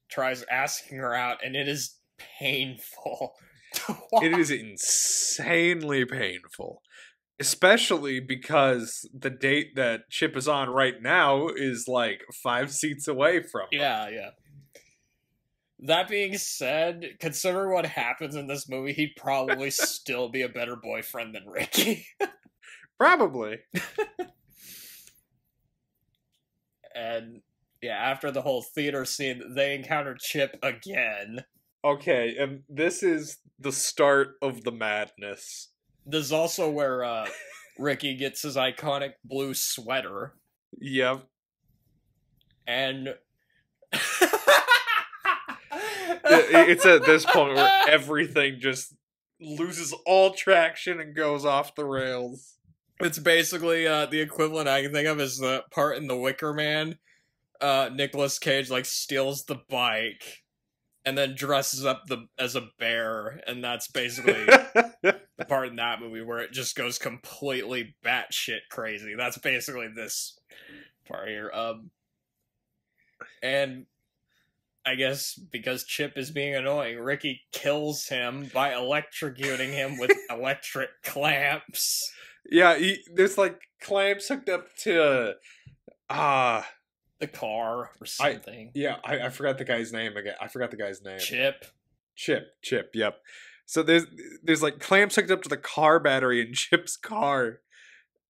tries asking her out, and it is painful to watch. It is insanely painful. Especially because the date that Chip is on right now is like 5 seats away from him. Yeah. That being said, considering what happens in this movie, he'd probably still be a better boyfriend than Ricky. Probably. And yeah, after the whole theater scene, they encounter Chip again. Okay, and this is the start of the madness. This is also where Ricky gets his iconic blue sweater. Yep. And it's at this point where everything just loses all traction and goes off the rails. It's basically the equivalent I can think of is the part in The Wicker Man. Nicolas Cage like steals the bike and then dresses up as a bear, and that's basically the part in that movie where it just goes completely batshit crazy. That's basically this part here. And I guess because Chip is being annoying, Ricky kills him by electrocuting him with electric clamps. Yeah, there's like clamps hooked up to the car or something. I forgot the guy's name again. I forgot the guy's name. Chip, yep. So there's like clamps hooked up to the car battery in Chip's car.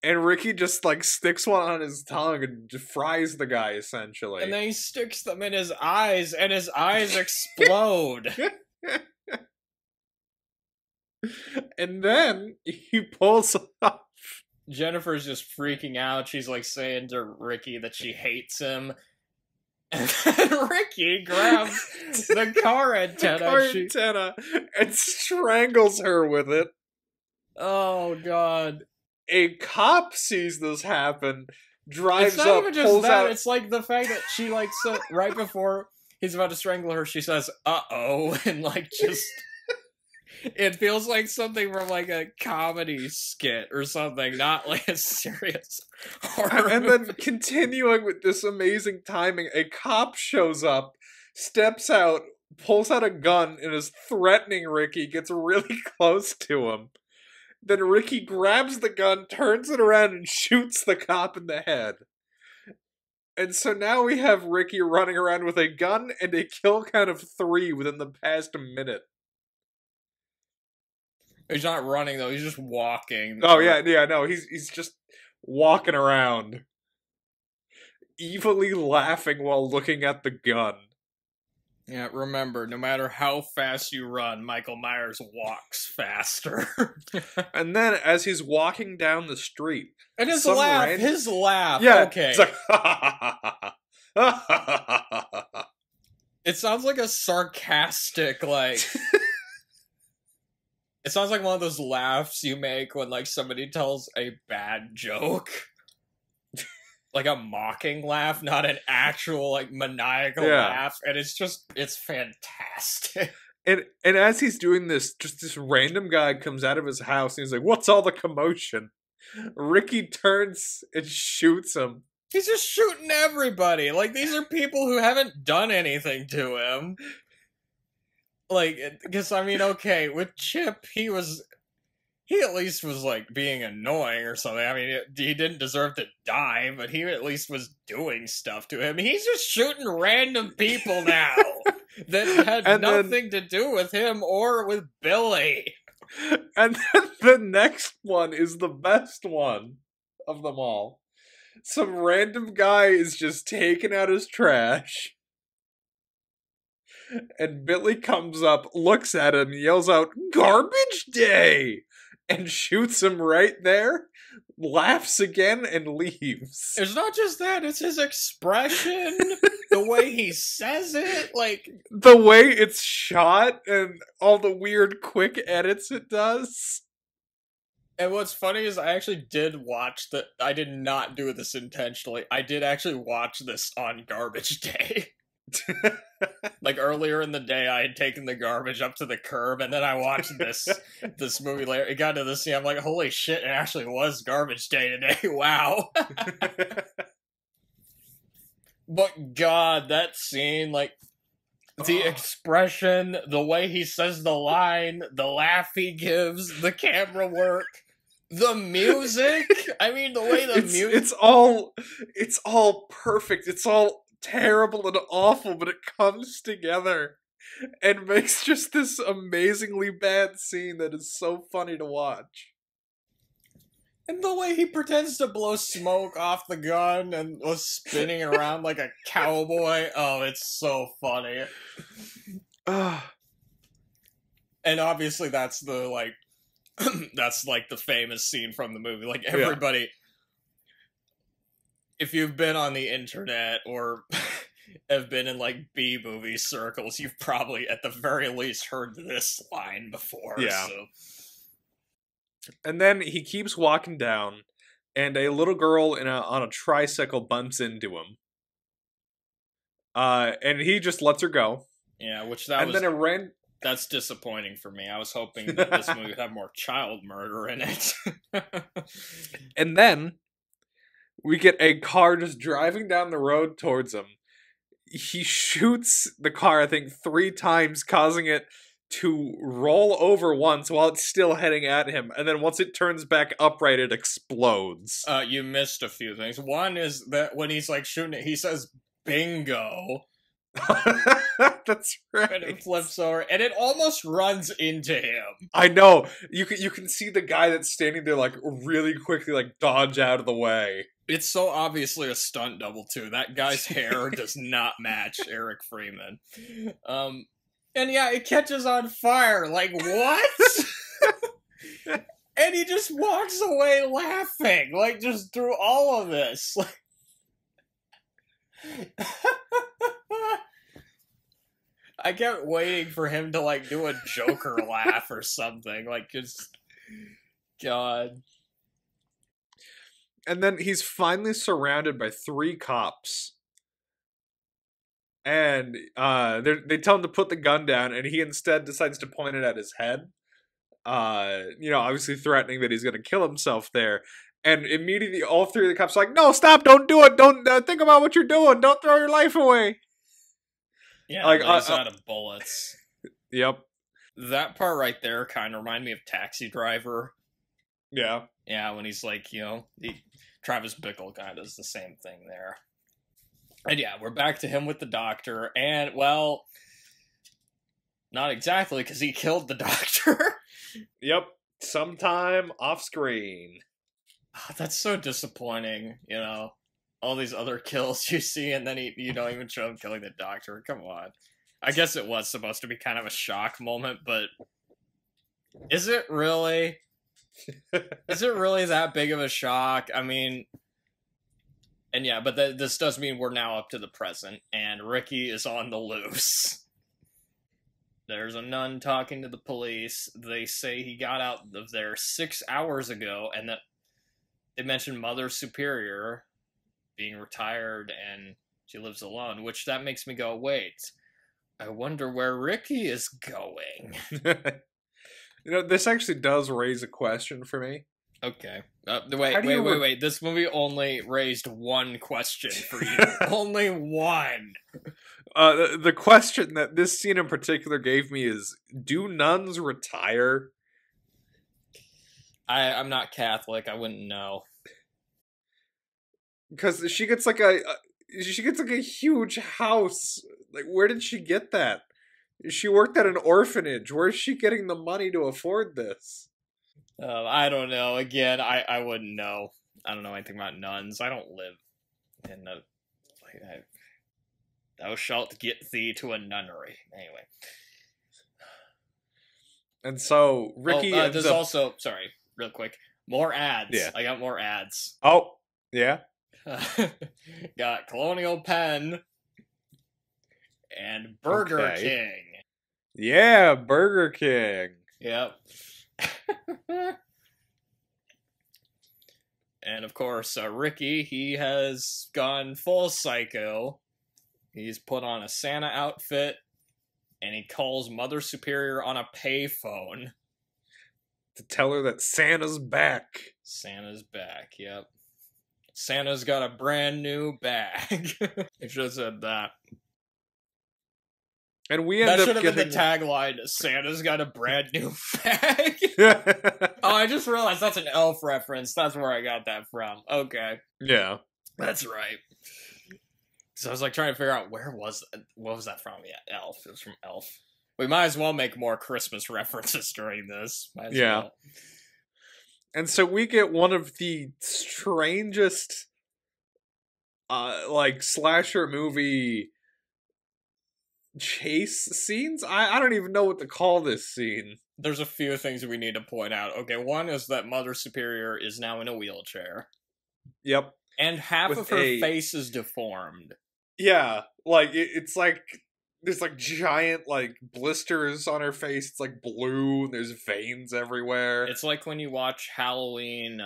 And Ricky just like sticks one on his tongue and fries the guy essentially. And then he sticks them in his eyes and his eyes explode. And then he pulls off. Jennifer's just freaking out. She's like saying to Ricky that she hates him. And then Ricky grabs the car antenna. And strangles her with it. Oh, God. A cop sees this happen, drives it's not up, even just pulls that, out... It's like the fact that she, like, so right before he's about to strangle her, she says, uh-oh, and, like, just... It feels like something from, like, a comedy skit or something, not, like, a serious horror And movie. then, continuing with this amazing timing, a cop shows up, steps out, pulls out a gun, and is threatening Ricky, gets really close to him. Then Ricky grabs the gun, turns it around, and shoots the cop in the head. And so now we have Ricky running around with a gun and a kill count of 3 within the past minute. He's not running, though. He's just walking. Oh, yeah, no. He's just walking around, evilly laughing while looking at the gun. Yeah, remember, no matter how fast you run, Michael Myers walks faster. And then, as he's walking down the street... And his laugh, yeah, okay. It's like... It sounds like a sarcastic, like... It sounds like one of those laughs you make when, like, somebody tells a bad joke. Like a mocking laugh, not an actual, like, maniacal laugh. And it's fantastic. And as he's doing this, just this random guy comes out of his house and he's like, "What's all the commotion?" Ricky turns and shoots him. He's just shooting everybody. Like, these are people who haven't done anything to him. Like, because, I mean, okay, with Chip, he at least was, like, being annoying or something. I mean, he didn't deserve to die, but he at least was doing stuff to him. He's just shooting random people now that had nothing to do with him or with Billy. And then the next one is the best one of them all. Some random guy is just taking out his trash. And Billy comes up, looks at him, yells out, "Garbage day!" And shoots him right there, laughs again, and leaves. It's not just that, it's his expression, the way he says it, like... The way it's shot, and all the weird quick edits it does. And what's funny is I actually did watch I did not do this intentionally. I did actually watch this on Garbage Day. Like, earlier in the day, I had taken the garbage up to the curb, and then I watched this movie later. It got to the scene, I'm like, holy shit, it actually was Garbage Day today. Wow. But God, that scene, like, the expression, the way he says the line, the laugh he gives, the camera work, the music. I mean, the way the music... It's all perfect. It's all terrible and awful, but it comes together and makes just this amazingly bad scene that is so funny to watch. And the way he pretends to blow smoke off the gun and was spinning around like a cowboy. Oh, it's so funny. And obviously that's the, like, that's like the famous scene from the movie. Like, everybody, if you've been on the internet or have been in, like, B-movie circles, you've probably, at the very least, heard this line before. Yeah. So. And then he keeps walking down, and a little girl on a tricycle bumps into him. And he just lets her go. Yeah, that's disappointing for me. I was hoping that this movie would have more child murder in it. And then we get a car just driving down the road towards him. He shoots the car, I think, 3 times, causing it to roll over once while it's still heading at him. And then once it turns back upright, it explodes. You missed a few things. One is that when he's, like, shooting it, he says, "Bingo." That's right. And it flips over, and it almost runs into him. I know. You can see the guy that's standing there, like, really quickly, like, dodge out of the way. It's so obviously a stunt double, too. That guy's hair does not match Eric Freeman. And yeah, it catches on fire. Like, what? And he just walks away laughing, like, just through all of this. I kept waiting for him to, like, do a Joker laugh or something. Like, just... God. And then he's finally surrounded by 3 cops. And they tell him to put the gun down, and he instead decides to point it at his head. Obviously threatening that he's going to kill himself there. And immediately all 3 of the cops are like, no, stop, don't do it. Don't think about what you're doing. Don't throw your life away. Yeah, like, he's out of bullets. Yep. That part right there kind of reminded me of Taxi Driver. Yeah. Yeah, when he's like, Travis Bickle kind of does the same thing there. And yeah, we're back to him with the doctor, and, well, not exactly, because he killed the doctor. Yep. Sometime off screen. Oh, that's so disappointing, all these other kills you see, and then you don't even show him killing the doctor. Come on. I guess it was supposed to be kind of a shock moment, but is it really? Is it really that big of a shock? I mean, and yeah, but this does mean we're now up to the present, and Ricky is on the loose. There's a nun talking to the police. They say he got out of there 6 hours ago, and that they mentioned Mother Superior being retired and she lives alone, which that makes me go, wait, I wonder where Ricky is going. This actually does raise a question for me. Okay. Wait. This movie only raised one question for you. Only one. The question that this scene in particular gave me is, do nuns retire? I'm not Catholic. I wouldn't know. Because she gets like a huge house. Like, where did she get that? She worked at an orphanage. Where is she getting the money to afford this? I don't know. Again, I wouldn't know. I don't know anything about nuns. I don't live in the... Thou shalt get thee to a nunnery. Anyway. And so, Ricky... there's also... Sorry, real quick. More ads. Yeah. I got more ads. Oh, yeah? Got Colonial Penn and Burger King. Yeah, Burger King. Yep. And of course, Ricky, he has gone full psycho. He's put on a Santa outfit, and he calls Mother Superior on a payphone. To tell her that Santa's back. Santa's back, yep. Santa's got a brand new bag. I should have said that. And we end up getting... That should have been the tagline, Santa's got a brand new bag. Oh, I just realized that's an Elf reference. That's where I got that from. Okay. Yeah. That's right. So I was like trying to figure out what was that from? Yeah, Elf. It was from Elf. We might as well make more Christmas references during this. Might as well. And so we get one of the strangest, slasher movie chase scenes. I don't even know what to call this scene. There's a few things we need to point out. Okay, one is that Mother Superior is now in a wheelchair. Yep. And half of her face is deformed. Yeah, it's like there's giant blisters on her face. It's blue and there's veins everywhere. It's like when you watch Halloween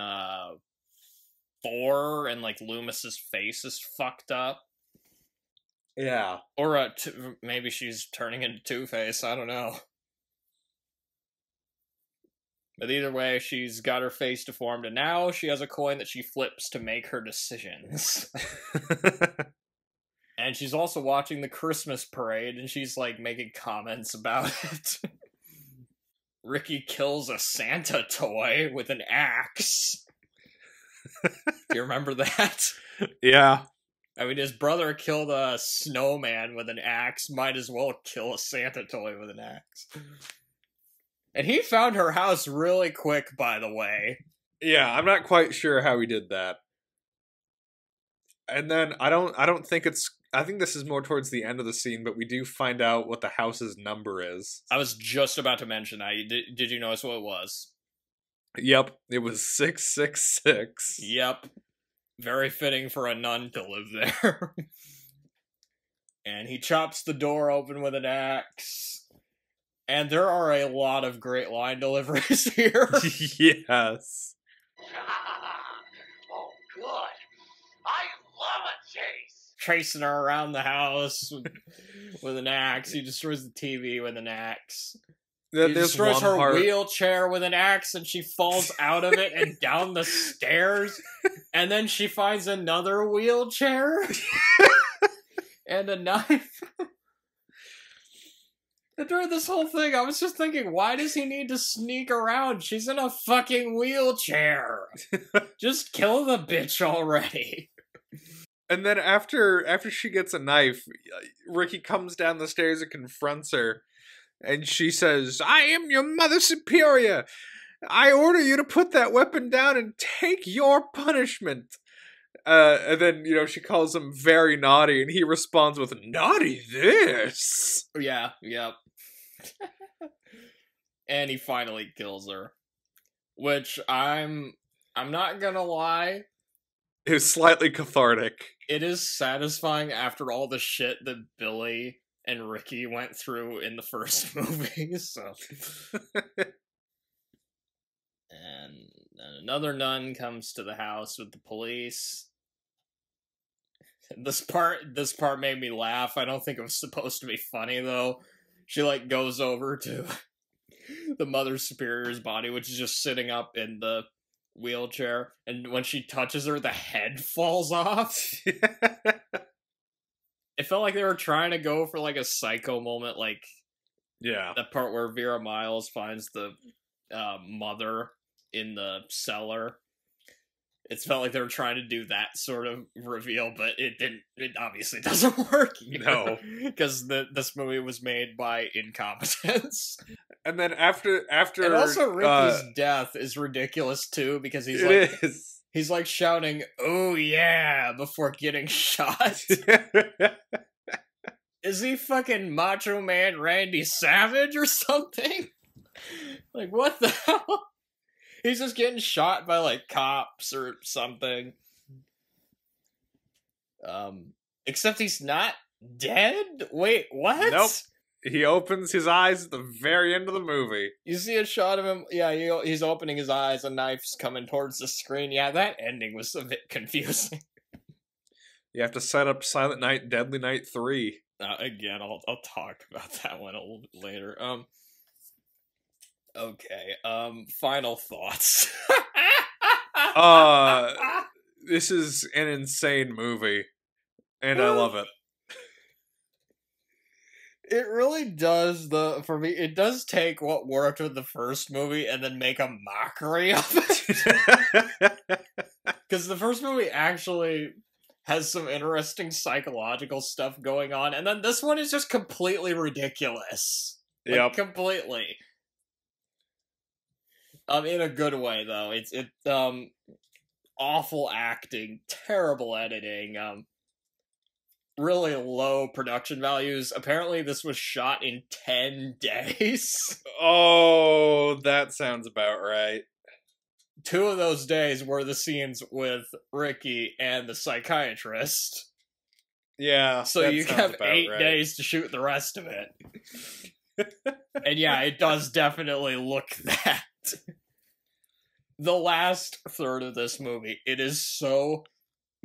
4 and Loomis's face is fucked up. Yeah. Or maybe she's turning into Two-Face, I don't know. But either way, she's got her face deformed, and now she has a coin that she flips to make her decisions. And she's also watching the Christmas parade, and she's, making comments about it. Ricky kills a Santa toy with an axe. Do you remember that? Yeah. I mean, his brother killed a snowman with an axe. Might as well kill a Santa toy with an axe. And he found her house really quick, by the way. Yeah, I'm not quite sure how he did that. And then I think this is more towards the end of the scene, but we do find out what the house's number is. I was just about to mention that. Did you notice what it was? Yep, it was 666. Yep. Very fitting for a nun to live there. and he chops the door open with an axe. And there are a lot of great line deliveries here. Yes. Oh, good. I love a chase. Chasing her around the house with an axe. He destroys the TV with an axe. He destroys her wheelchair with an axe, and she falls out of it and down the stairs. And then she finds another wheelchair and a knife. And during this whole thing, I was just thinking, why does he need to sneak around? She's in a fucking wheelchair. Just kill the bitch already. And then after she gets a knife, Ricky comes down the stairs and confronts her. And she says, "I am your mother superior. I order you to put that weapon down and take your punishment." And then, she calls him very naughty, and he responds with, "Naughty this?" Yeah, yep. And he finally kills her. Which, I'm not gonna lie, it was slightly cathartic. It is satisfying after all the shit that Billy and Ricky went through in the first movie, so. And then another nun comes to the house with the police. This part made me laugh. I don't think it was supposed to be funny, though. She, goes over to the Mother Superior's body, which is just sitting up in the wheelchair, and when she touches her, the head falls off. It felt like they were trying to go for a Psycho moment, that part where Vera Miles finds the mother in the cellar. It felt like they were trying to do that sort of reveal, but it didn't. It obviously doesn't work. No, because this movie was made by incompetence. And then after, and also Ricky's death is ridiculous too, because he's shouting, "Oh yeah," before getting shot. Is he fucking Macho Man Randy Savage or something? What the hell? He's just getting shot by, cops or something. Except he's not dead? Wait, what? Nope. He opens his eyes at the very end of the movie. You see a shot of him, yeah, he's opening his eyes, a knife's coming towards the screen. Yeah, that ending was a bit confusing. You have to set up Silent Night, Deadly Night 3. Again, I'll talk about that one a little bit later. Okay, final thoughts. This is an insane movie, and I love it. It really does, for me, it does take what worked with the first movie and then make a mockery of it. Because the first movie actually has some interesting psychological stuff going on, and then this one is just completely ridiculous. Yep. Completely. In a good way, though. It's awful acting, terrible editing, really low production values. Apparently this was shot in 10 days. Oh, that sounds about right. 2 of those days were the scenes with Ricky and the psychiatrist. Yeah, so you have 8 days to shoot the rest of it. And yeah, it does definitely look that. The last third of this movie, it is so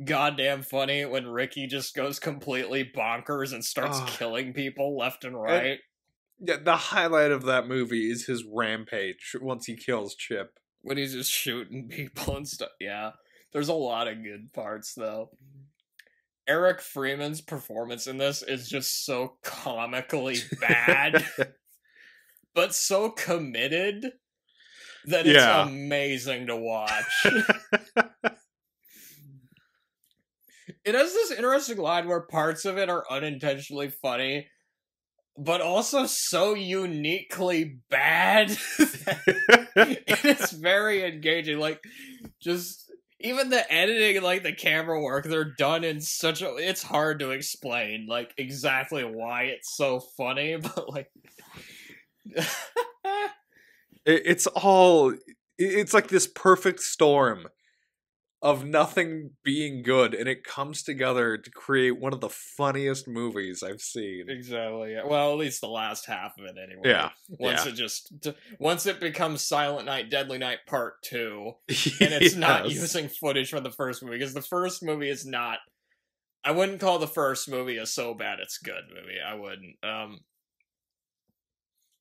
goddamn funny when Ricky just goes completely bonkers and starts killing people left and right. Yeah, the highlight of that movie is his rampage once he kills Chip. When he's just shooting people and stuff. Yeah, there's a lot of good parts, though. Eric Freeman's performance in this is just so comically bad, but so committed that it's amazing to watch. It has this interesting line where parts of it are unintentionally funny, but also so uniquely bad. It's very engaging. Just even the editing and the camera work, they're done in such a... It's hard to explain, exactly why it's so funny, but it's all... It's like this perfect storm of nothing being good, and it comes together to create one of the funniest movies I've seen. Exactly. Yeah. Well, at least the last half of it, anyway. Yeah. Once it becomes Silent Night, Deadly Night Part 2, and it's not using footage from the first movie, because the first movie is not. I wouldn't call the first movie a so bad it's good movie. I wouldn't.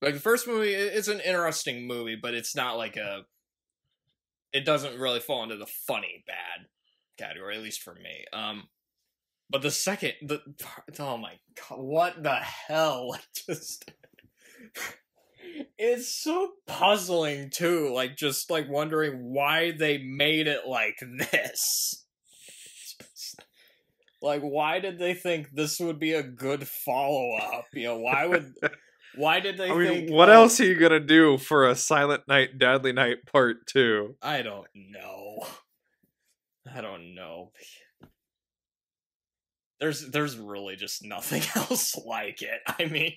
Like the first movie, it's an interesting movie, but it's not like a. It doesn't really fall into the funny bad category, at least for me. But the second, oh my god, what the hell? Just, it's so puzzling too. Like just like wondering why they made it like this. Like, why did they think this would be a good follow up? You know, why did they think... what else are you gonna do for a Silent Night, Deadly Night Part 2? I don't know. There's really just nothing else like it. I mean,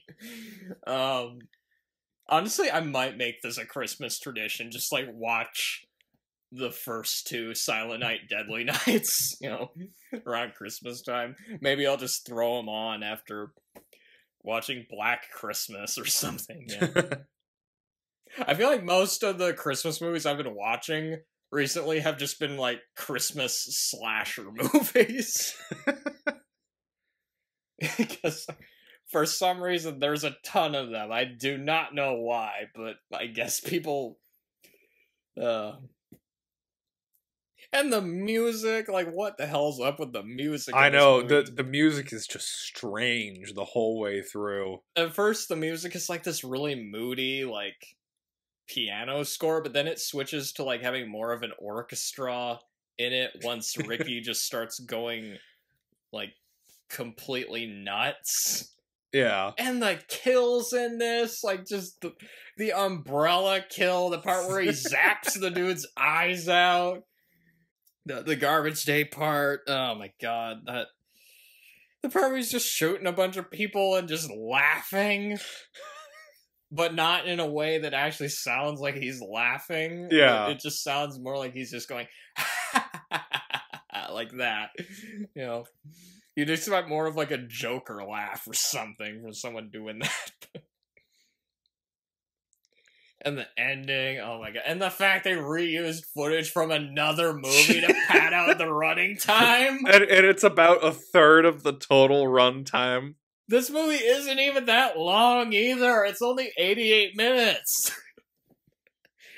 honestly, I might make this a Christmas tradition. Just, like, watch the first two Silent Night, Deadly Nights, you know, around Christmas time. Maybe I'll just throw them on after... watching Black Christmas or something. Yeah. I feel like most of the Christmas movies I've been watching recently have just been like Christmas slasher movies. Because for some reason there's a ton of them. I do not know why, but I guess people and the music, like, what the hell's up with the music? I know, the music is just strange the whole way through. At first, the music is, like, this really moody, like, piano score, but then it switches to, like, having more of an orchestra in it once Ricky just starts going, like, completely nuts. Yeah. And the kills in this, like, just the umbrella kill, the part where he zaps the dude's eyes out. The garbage day part, oh my god, the part where he's just shooting a bunch of people and just laughing, but not in a way that actually sounds like he's laughing. Yeah. It just sounds more like he's just going, like that, you know. You'd expect more of like a Joker laugh or something from someone doing that. And the ending, oh my god. And the fact they reused footage from another movie to pad out the running time. And it's about a third of the total runtime. This movie isn't even that long either. It's only 88 minutes.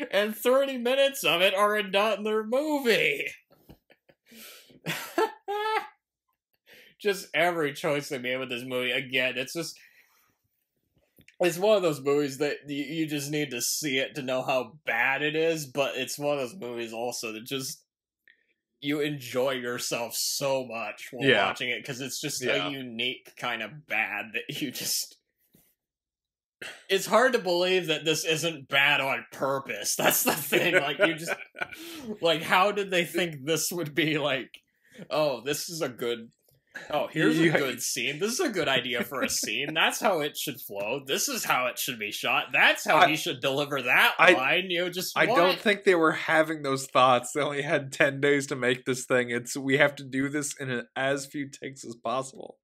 And 30 minutes of it are another movie. Just every choice they made with this movie. Again, it's just... It's one of those movies that you just need to see it to know how bad it is, but it's one of those movies also that just, you enjoy yourself so much while watching it, because it's just a unique kind of bad that you just... It's hard to believe that this isn't bad on purpose. That's the thing, like, you just... Like, how did they think this would be, like, oh, this is a good... Oh, here's a good scene. This is a good idea for a scene. That's how it should flow. This is how it should be shot. That's how he should deliver that line. You know, just I don't think they were having those thoughts. They only had 10 days to make this thing. We have to do this in as few takes as possible.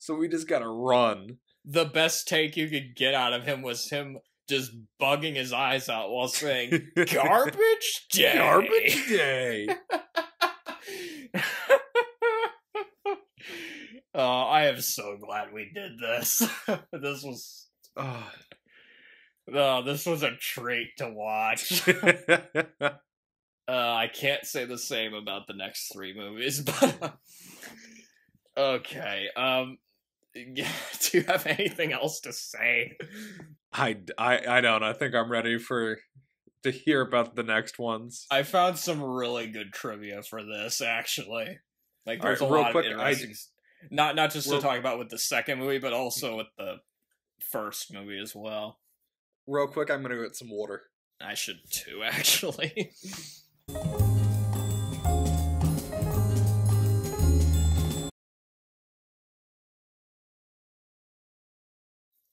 So we just gotta run. The best take you could get out of him was him just bugging his eyes out while saying, "Garbage day! Garbage day!" I am so glad we did this. This was... this was a treat to watch. I can't say the same about the next three movies, but... okay, do you have anything else to say? I don't. I think I'm ready to hear about the next ones. I found some really good trivia for this, actually. Like, there's a real lot quick, of interesting... Not just to talk about with the second movie, but also with the first movie as well. Real quick, I'm gonna go get some water. I should too, actually.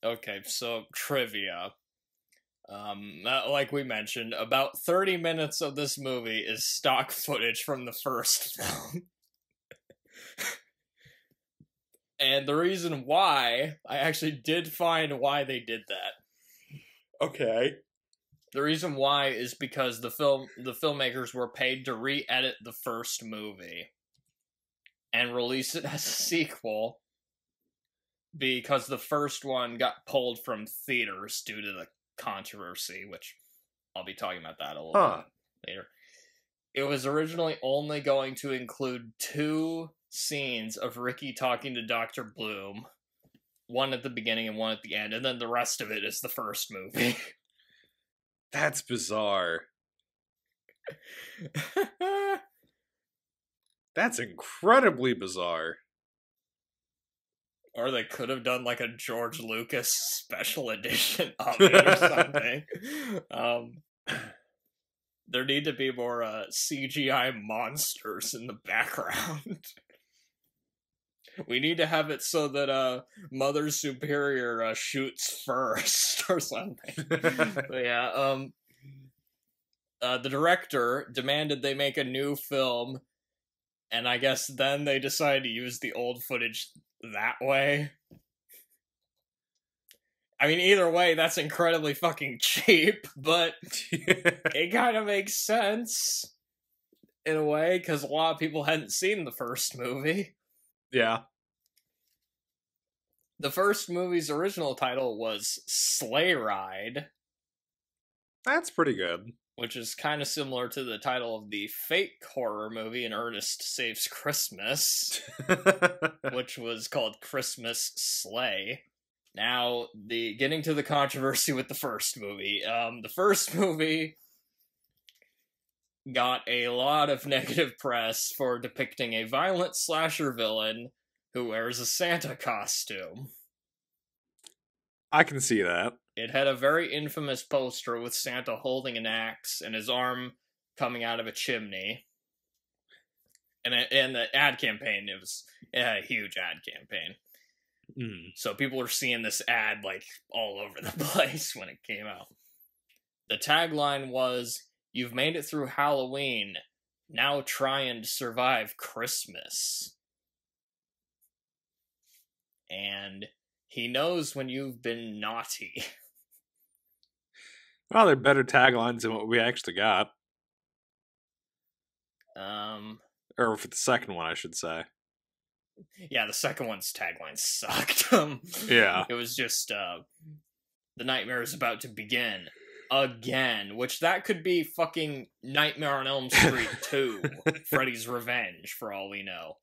Okay, so trivia. Like we mentioned, about 30 minutes of this movie is stock footage from the first film. And the reason why, I actually did find why they did that. Okay. The reason why is because the filmmakers were paid to re-edit the first movie and release it as a sequel because the first one got pulled from theaters due to the controversy, which I'll be talking about that a little bit later. It was originally only going to include 2 scenes of Ricky talking to Dr. Bloom, one at the beginning and one at the end, and then the rest of it is the first movie. That's bizarre. That's incredibly bizarre. Or they could have done like a George Lucas special edition of it or something. There need to be more CGI monsters in the background. We need to have it so that Mother Superior shoots first or something. But yeah, the director demanded they make a new film, and I guess then they decided to use the old footage that way. I mean, either way, that's incredibly fucking cheap, but it kind of makes sense in a way, because a lot of people hadn't seen the first movie. Yeah. The first movie's original title was Sleigh Ride. That's pretty good. Which is kind of similar to the title of the fake horror movie In Ernest Saves Christmas, which was called Christmas Sleigh. Now, getting to the controversy with the first movie. The first movie got a lot of negative press for depicting a violent slasher villain who wears a Santa costume. I can see that. It had a very infamous poster with Santa holding an axe and his arm coming out of a chimney. And the ad campaign, it had a huge ad campaign. So people were seeing this ad like all over the place when it came out. The tagline was, "You've made it through Halloween. Now try and survive Christmas." And he knows when you've been naughty. Well, they're better taglines than what we actually got. Or for the second one, I should say. Yeah, the second one's tagline sucked. Yeah. It was just, the nightmare is about to begin. Again. Which that could be fucking Nightmare on Elm Street 2. Freddy's Revenge, for all we know.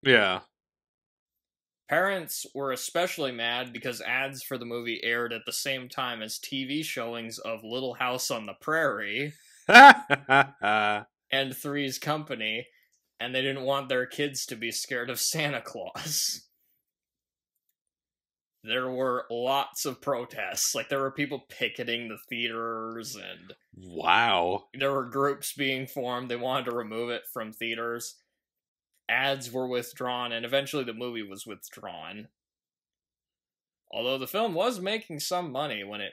Yeah. Parents were especially mad because ads for the movie aired at the same time as TV showings of Little House on the Prairie and Three's Company, and they didn't want their kids to be scared of Santa Claus. There were lots of protests. Like, there were people picketing the theaters, and... Wow. There were groups being formed. They wanted to remove it from theaters. Ads were withdrawn, and eventually the movie was withdrawn. Although the film was making some money when it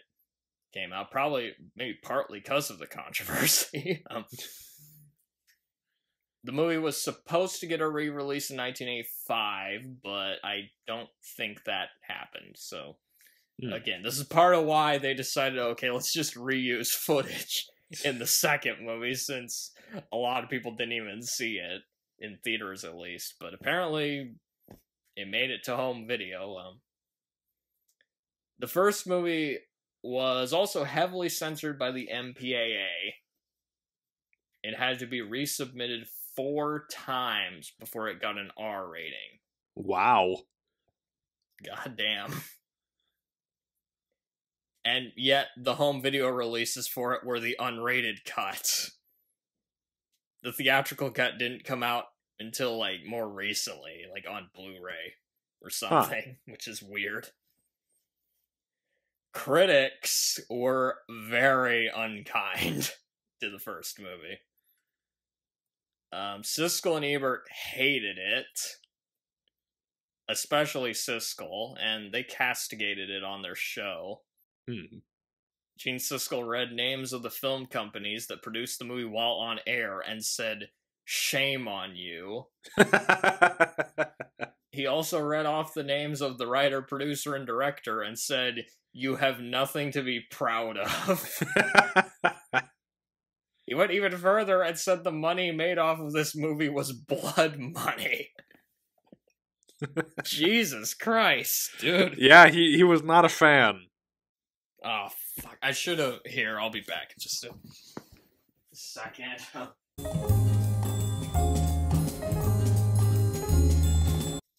came out, probably, maybe partly because of the controversy. The movie was supposed to get a re-release in 1985, but I don't think that happened, so... Again, this is part of why they decided, okay, let's just reuse footage in the second movie, since a lot of people didn't even see it. In theaters, at least, but apparently it made it to home video. The first movie was also heavily censored by the MPAA. It had to be resubmitted 4 times before it got an R rating. Wow. Goddamn. And yet, the home video releases for it were the unrated cut. The theatrical cut didn't come out until, like, more recently, like, on Blu-ray or something, which is weird. Critics were very unkind to the first movie. Siskel and Ebert hated it, especially Siskel, and they castigated it on their show. Gene Siskel read names of the film companies that produced the movie while on air and said, "Shame on you." He also read off the names of the writer, producer, and director and said, "You have nothing to be proud of." He went even further and said the money made off of this movie was blood money. Jesus Christ, dude. Yeah, he was not a fan. Oh, fuck. I should have... Here, I'll be back in just a second.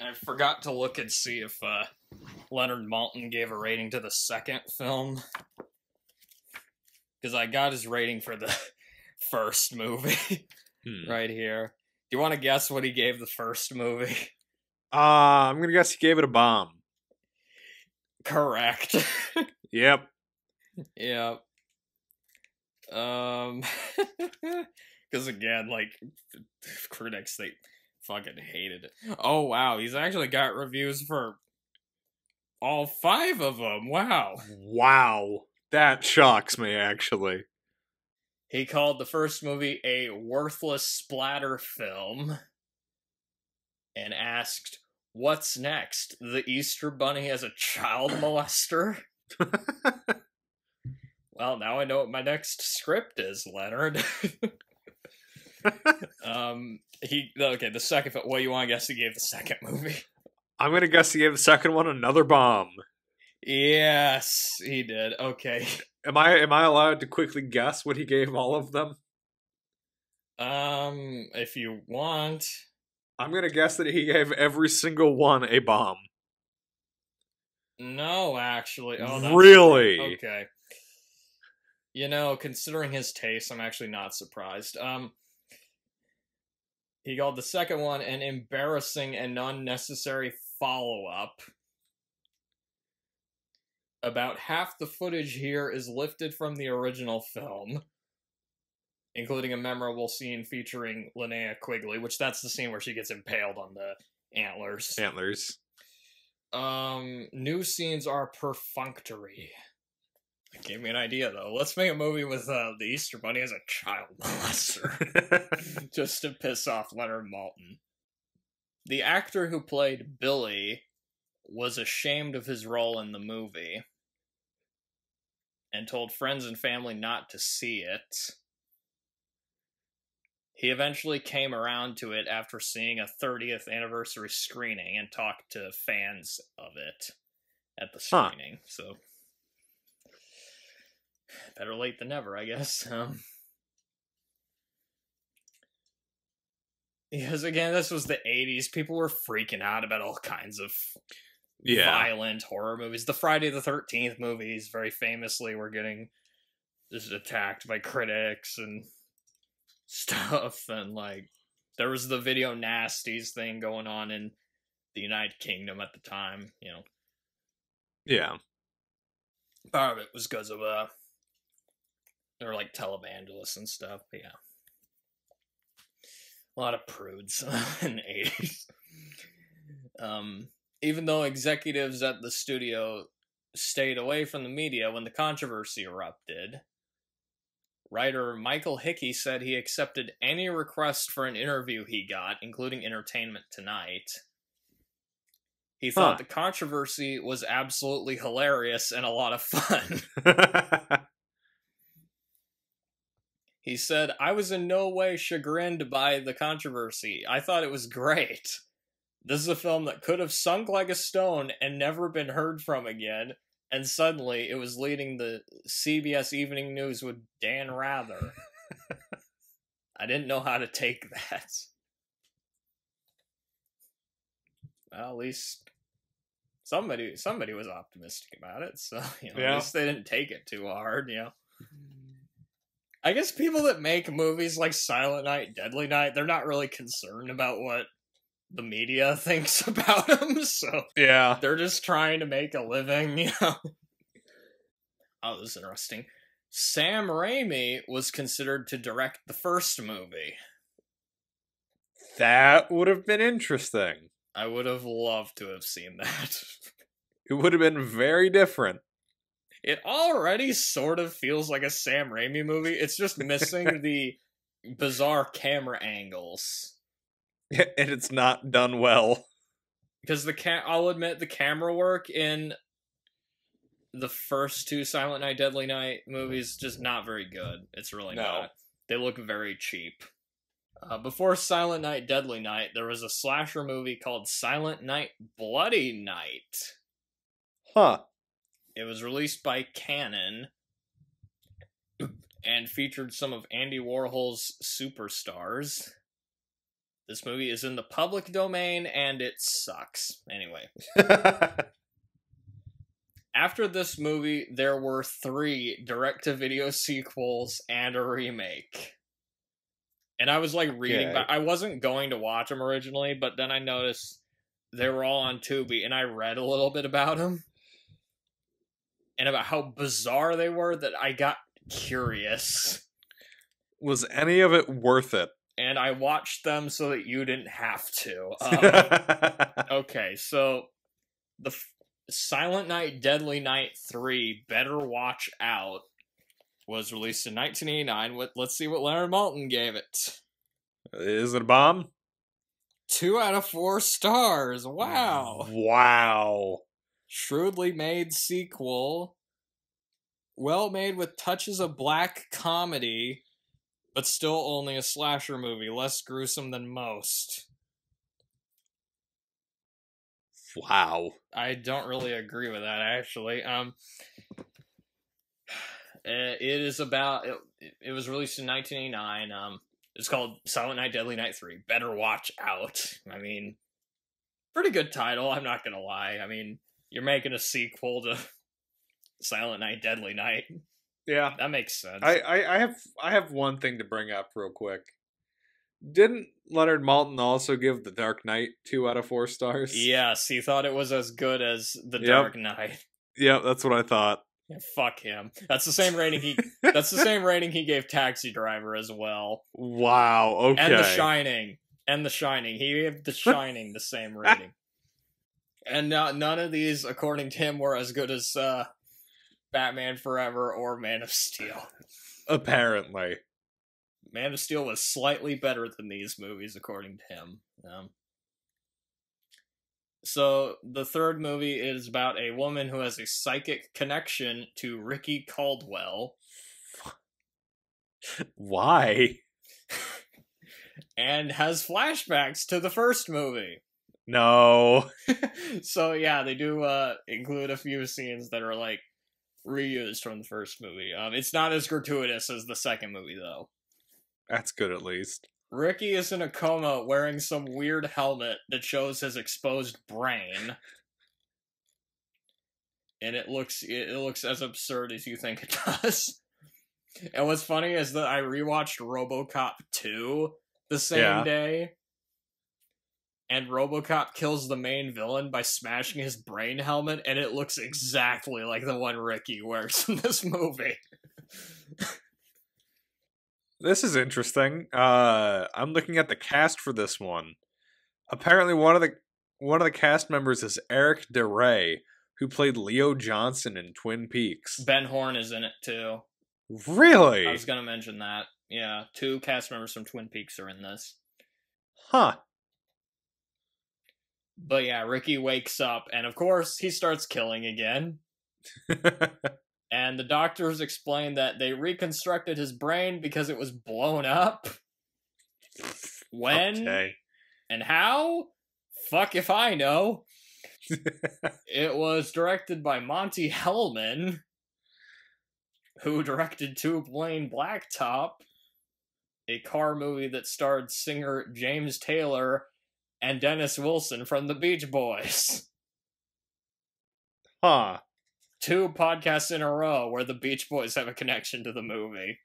I forgot to look and see if Leonard Maltin gave a rating to the second film. Because I got his rating for the first movie right here. Do you want to guess what he gave the first movie? I'm gonna guess he gave it a bomb. Correct. Yep. Yep. Because again, like, critics, they fucking hated it. Oh, wow, he's actually got reviews for all 5 of them. Wow. Wow. That shocks me, actually. He called the first movie a worthless splatter film and asked, "What's next? The Easter Bunny as a child molester?" Well, now I know what my next script is, Leonard. Okay, the second. What do you want to guess he gave the second movie? I'm gonna guess he gave the second one another bomb. Yes, he did. Okay. Am I allowed to quickly guess what he gave all of them? If you want. I'm gonna guess that he gave every single one a bomb. No, actually. Oh, that's really? Okay. You know, considering his taste, I'm actually not surprised. He called the second one an embarrassing and unnecessary follow-up. About half the footage here is lifted from the original film, including a memorable scene featuring Linnea Quigley, which that's the scene where she gets impaled on the antlers. New scenes are perfunctory. That gave me an idea, though. Let's make a movie with the Easter Bunny as a child molester. Just to piss off Leonard Maltin. The actor who played Billy was ashamed of his role in the movie and told friends and family not to see it. He eventually came around to it after seeing a 30th anniversary screening and talked to fans of it at the screening. So, better late than never, I guess. Because, again, this was the 80s. People were freaking out about all kinds of violent horror movies. The Friday the 13th movies, very famously, were getting just attacked by critics and stuff. And, like, there was the video nasties thing going on in the United Kingdom at the time, you know. Yeah. Part of it was because of, they were, like, televangelists and stuff, but yeah. A lot of prudes in the 80s. Even though executives at the studio stayed away from the media when the controversy erupted, writer Michael Hickey said he accepted any request for an interview he got, including Entertainment Tonight. He thought the controversy was absolutely hilarious and a lot of fun. He said, "I was in no way chagrined by the controversy. I thought it was great. This is a film that could have sunk like a stone and never been heard from again, and suddenly it was leading the CBS Evening News with Dan Rather. I didn't know how to take that." Well, at least somebody was optimistic about it, so, you know, at least they didn't take it too hard, you know. I guess people that make movies like Silent Night, Deadly Night, they're not really concerned about what the media thinks about them, so they're just trying to make a living, you know. Oh, this is interesting. Sam Raimi was considered to direct the first movie. That would have been interesting. I would have loved to have seen that. It would have been very different. It already sort of feels like a Sam Raimi movie. It's just missing the bizarre camera angles. And it's not done well. Because I'll admit, the camera work in the first two Silent Night, Deadly Night movies just not very good. It's really not. They look very cheap. Before Silent Night, Deadly Night, there was a slasher movie called Silent Night, Bloody Night. Huh. It was released by Canon and featured some of Andy Warhol's superstars. This movie is in the public domain, and it sucks. Anyway. After this movie, there were 3 direct-to-video sequels and a remake. And I was, like, reading back. I wasn't going to watch them originally, but then I noticed they were all on Tubi, and I read a little bit about them. And about how bizarre they were, that I got curious. Was any of it worth it? And I watched them so that you didn't have to. Okay, so the Silent Night, Deadly Night 3, Better Watch Out, was released in 1989. Let's see what Leonard Maltin gave it. Is it a bomb? 2 out of 4 stars. Wow. Wow. Shrewdly made sequel. Well made with touches of black comedy, but still only a slasher movie, less gruesome than most. Wow. I don't really agree with that, actually. It is about... It was released in 1989. It's called Silent Night, Deadly Night 3. Better Watch Out. I mean, pretty good title, I'm not gonna lie. I mean, you're making a sequel to Silent Night, Deadly Night. Yeah. That makes sense. I have one thing to bring up real quick. Didn't Leonard Maltin also give The Dark Knight 2 out of 4 stars? Yes, he thought it was as good as The Dark Knight. Yep, that's what I thought. Yeah, fuck him. That's the same rating he gave Taxi Driver as well. Wow, okay. And The Shining. He gave The Shining the same rating. And none of these, according to him, were as good as Batman Forever or Man of Steel. Apparently. Man of Steel was slightly better than these movies, according to him. So, the third movie is about a woman who has a psychic connection to Ricky Caldwell. Why? And has flashbacks to the first movie. No. So, yeah, they do include a few scenes that are, like, reused from the first movie. It's not as gratuitous as the second movie, though. That's good, at least. Ricky is in a coma wearing some weird helmet that shows his exposed brain. And it looks as absurd as you think it does. And what's funny is that I rewatched RoboCop 2 the same day. And RoboCop kills the main villain by smashing his brain helmet, and it looks exactly like the one Ricky wears in this movie. This is interesting. I'm looking at the cast for this one. Apparently, one of the cast members is Eric DeRay, who played Leo Johnson in Twin Peaks. Ben Horn is in it too. Really? I was gonna mention that. Yeah, 2 cast members from Twin Peaks are in this. Huh. But yeah, Ricky wakes up, and of course, he starts killing again. And the doctors explain that they reconstructed his brain because it was blown up. When? Okay. And how? Fuck if I know. It was directed by Monty Hellman, who directed Two Lane Blacktop, a car movie that starred singer James Taylor and Dennis Wilson from the Beach Boys. Huh. 2 podcasts in a row where the Beach Boys have a connection to the movie.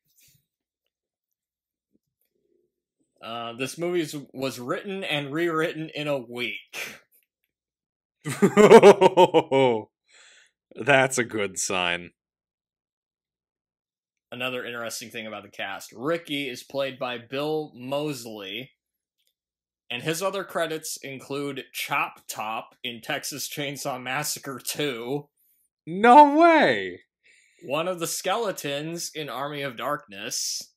This movie was written and rewritten in a week. That's a good sign. Another interesting thing about the cast. Ricky is played by Bill Moseley, and his other credits include Chop Top in Texas Chainsaw Massacre 2. No way! one of the skeletons in Army of Darkness,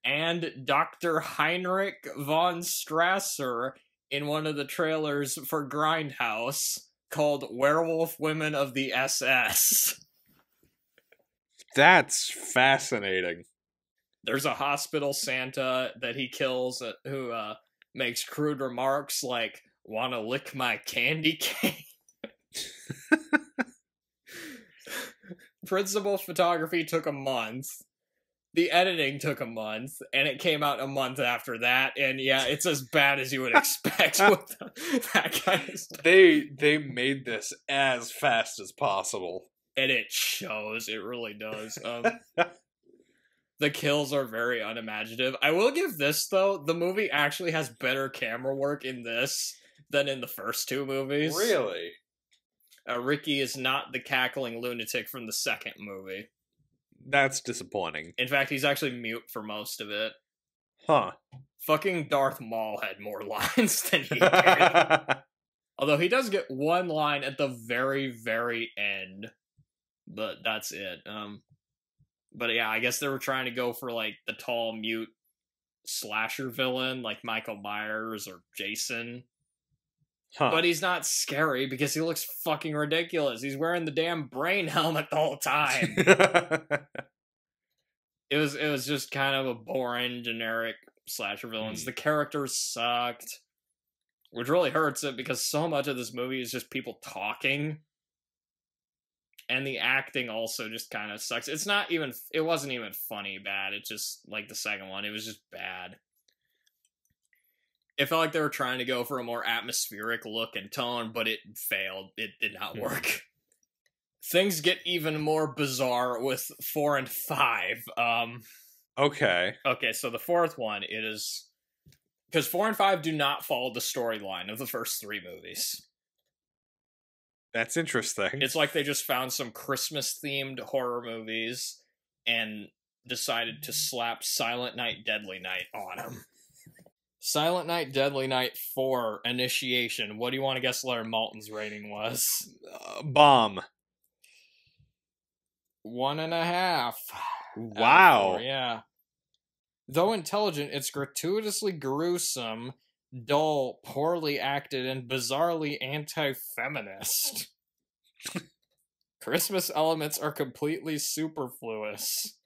and Dr. Heinrich von Strasser in one of the trailers for Grindhouse called Werewolf Women of the SS. That's fascinating. There's a hospital Santa that he kills who makes crude remarks like, "Wanna lick my candy cane?" Principal photography took a month. The editing took a month, and it came out a month after that, and yeah, it's as bad as you would expect with that kind of stuff. They made this as fast as possible. And it shows, it really does. The kills are very unimaginative. I will give this, though, the movie actually has better camera work in this than in the first two movies. Really? Ricky is not the cackling lunatic from the second movie. That's disappointing. In fact, he's actually mute for most of it. Huh. Fucking Darth Maul had more lines than he did. Although he does get one line at the very, very end. But that's it. But yeah, I guess they were trying to go for, like, the tall, mute slasher villain, like Michael Myers or Jason. Huh. But he's not scary because he looks fucking ridiculous. He's wearing the damn brain helmet the whole time. It was just kind of a boring, generic slasher villains. The characters sucked, which really hurts it because so much of this movie is just people talking. And the acting also just kind of sucks. It wasn't even funny bad. It's just like the second one. It was just bad. It felt like they were trying to go for a more atmospheric look and tone, but it failed. It did not work. Things get even more bizarre with 4 and 5. Okay. Okay, so the fourth one, it is... Because 4 and 5 do not follow the storyline of the first 3 movies. That's interesting. It's like they just found some Christmas-themed horror movies and decided to slap Silent Night, Deadly Night on them. Silent Night, Deadly Night 4, Initiation. What do you want to guess Larry Malton's rating was? Bomb. 1.5. Wow. 4, yeah. Though intelligent, it's gratuitously gruesome, dull, poorly acted, and bizarrely anti-feminist. Christmas elements are completely superfluous.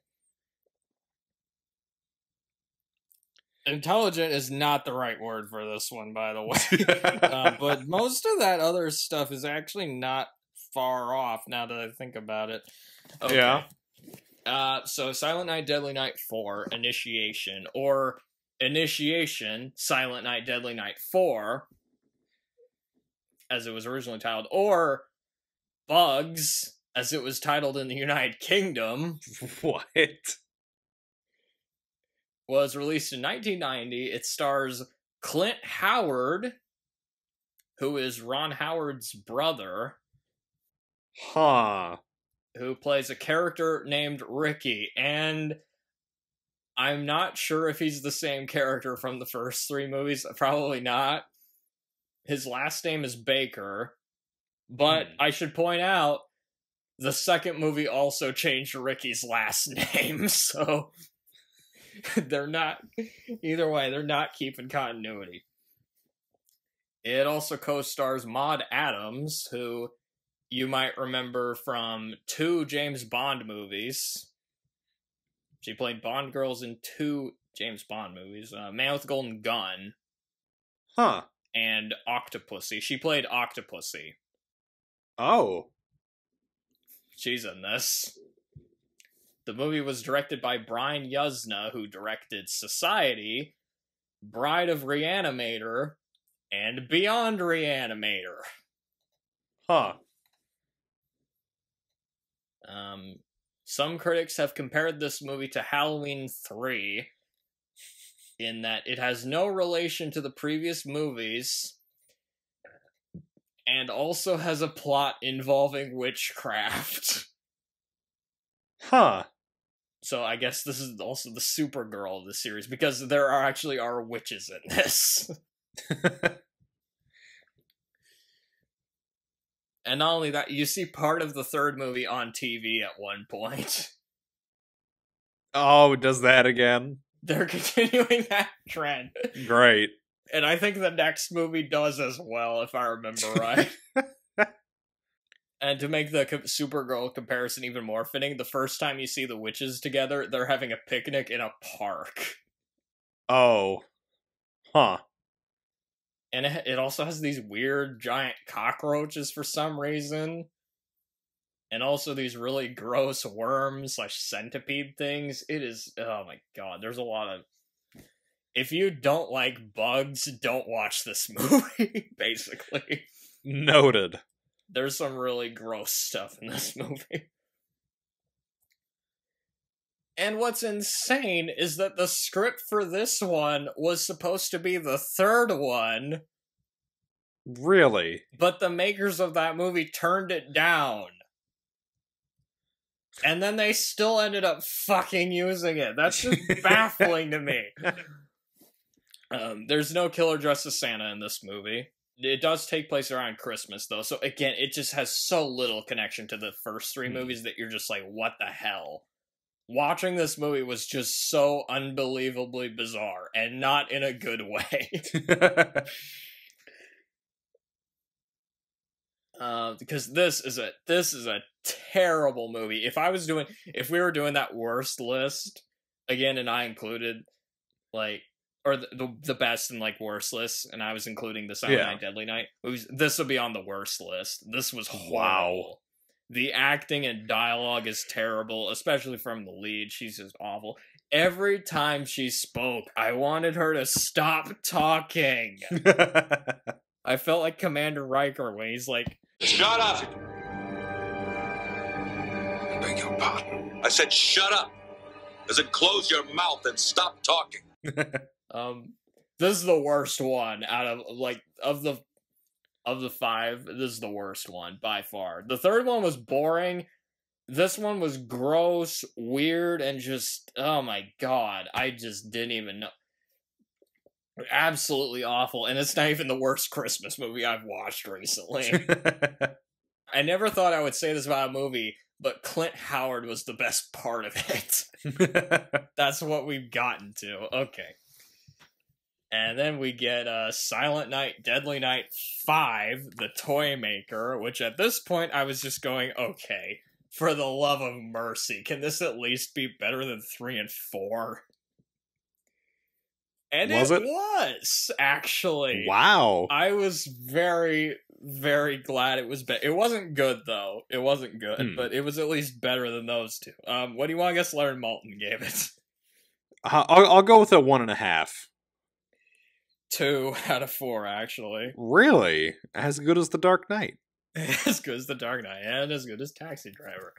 Intelligent is not the right word for this one, by the way. But most of that other stuff is actually not far off, now that I think about it. Okay. Yeah. So Silent Night, Deadly Night 4, Initiation, or Initiation, Silent Night, Deadly Night 4, as it was originally titled, or Bugs, as it was titled in the United Kingdom. What? Was released in 1990. It stars Clint Howard, who is Ron Howard's brother. Huh. Who plays a character named Ricky, and I'm not sure if he's the same character from the first 3 movies. Probably not. His last name is Baker, but I should point out, the second movie also changed Ricky's last name, so they're not, either way, they're not keeping continuity. It also co-stars Maud Adams, who you might remember from 2 James Bond movies. She played Bond girls in 2 James Bond movies. Man with a Golden Gun. Huh. And Octopussy. She played Octopussy. Oh. She's in this. The movie was directed by Brian Yuzna, who directed Society, Bride of Reanimator, and Beyond Reanimator. Huh. Some critics have compared this movie to Halloween 3, in that it has no relation to the previous movies, and also has a plot involving witchcraft. Huh. So I guess this is also the Supergirl of the series, because there are witches in this. And not only that, you see part of the third movie on TV at one point. Oh, it does that again? They're continuing that trend. Great. And I think the next movie does as well, if I remember right. And to make the Supergirl comparison even more fitting, the first time you see the witches together, they're having a picnic in a park. Oh. Huh. And it also has these weird giant cockroaches for some reason. And also these really gross worms / centipede things. It is, oh my god, there's a lot of... If you don't like bugs, don't watch this movie, basically. Noted. There's some really gross stuff in this movie. And what's insane is that the script for this one was supposed to be the third one. Really? But the makers of that movie turned it down. And then they still ended up fucking using it. That's just baffling to me. There's no killer dressed as Santa in this movie. It does take place around Christmas, though. So, again, it just has so little connection to the first three movies that you're just like, what the hell? Watching this movie was just so unbelievably bizarre, and not in a good way. Because this is a terrible movie. If we were doing that worst list again, and I included or the best and worst list, and I was including the Silent Night, Deadly Night movies, this would be on the worst list. This was horrible. Wow. The acting and dialogue is terrible, especially from the lead. She's just awful. Every time she spoke, I wanted her to stop talking. I felt like Commander Riker when he's like, Shut up! I beg your pardon. I said shut up! As in close your mouth and stop talking. This is the worst one out of the five. This is the worst one by far. The third one was boring. This one was gross, weird, and just, oh my god, I just didn't even know. Absolutely awful, and it's not even the worst Christmas movie I've watched recently. I never thought I would say this about a movie, but Clint Howard was the best part of it. That's what we've gotten to. Okay. And then we get Silent Night, Deadly Night 5, The Toy Maker, which at this point I was just going, okay, for the love of mercy, can this at least be better than 3 and 4? And it was, actually. Wow. I was very, very glad it was better. It wasn't good, though. It wasn't good, but it was at least better than those two. What do you want to guess Larry Moulton gave it? I'll go with a 1.5. 2 out of 4, actually. Really? As good as The Dark Knight? As good as The Dark Knight, and as good as Taxi Driver.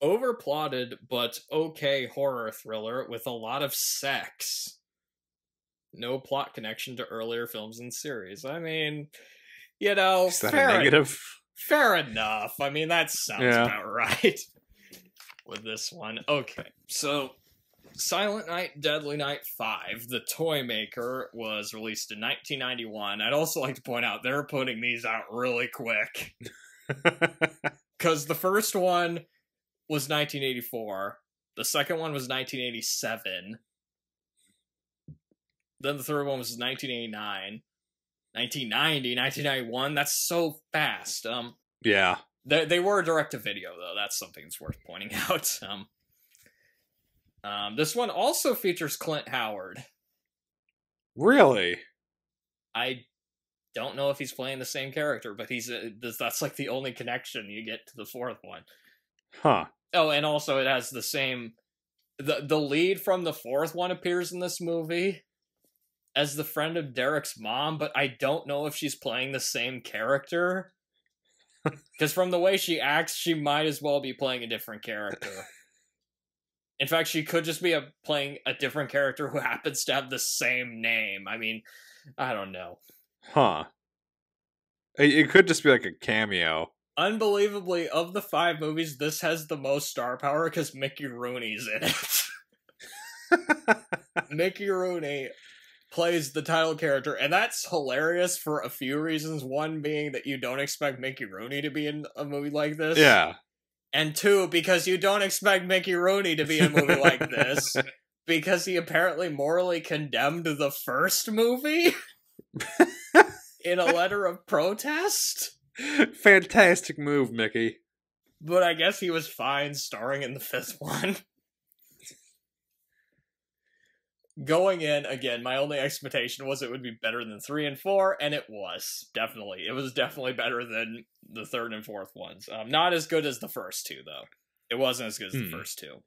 Overplotted, but okay horror thriller with a lot of sex. No plot connection to earlier films and series. I mean, you know, is that a negative? Fair enough. I mean, that sounds about right. With this one. Okay, so Silent Night, Deadly Night 5, The Toy Maker, was released in 1991. I'd also like to point out, they're putting these out really quick. Because the first one was 1984. The second one was 1987. Then the third one was 1989. 1990, 1991. That's so fast. Yeah. They were direct-to-video, though. That's something that's worth pointing out. This one also features Clint Howard. Really? I don't know if he's playing the same character, but that's like the only connection you get to the fourth one. Huh. Oh, and also it has the same... The lead from the fourth one appears in this movie as the friend of Derek's mom, but I don't know if she's playing the same character. Because from the way she acts, she might as well be playing a different character. In fact, she could just be playing a different character who happens to have the same name. I mean, I don't know. Huh. It could just be like a cameo. Unbelievably, of the 5 movies, this has the most star power because Mickey Rooney's in it. Mickey Rooney plays the title character, and that's hilarious for a few reasons. One being that you don't expect Mickey Rooney to be in a movie like this. Yeah. And two, because you don't expect Mickey Rooney to be in a movie like this, because he apparently morally condemned the first movie in a letter of protest. Fantastic move, Mickey. But I guess he was fine starring in the fifth one. Going in, again, my only expectation was it would be better than 3 and 4, and it was. Definitely. It was definitely better than the third and fourth ones. Not as good as the first two, though. It wasn't as good as the first two.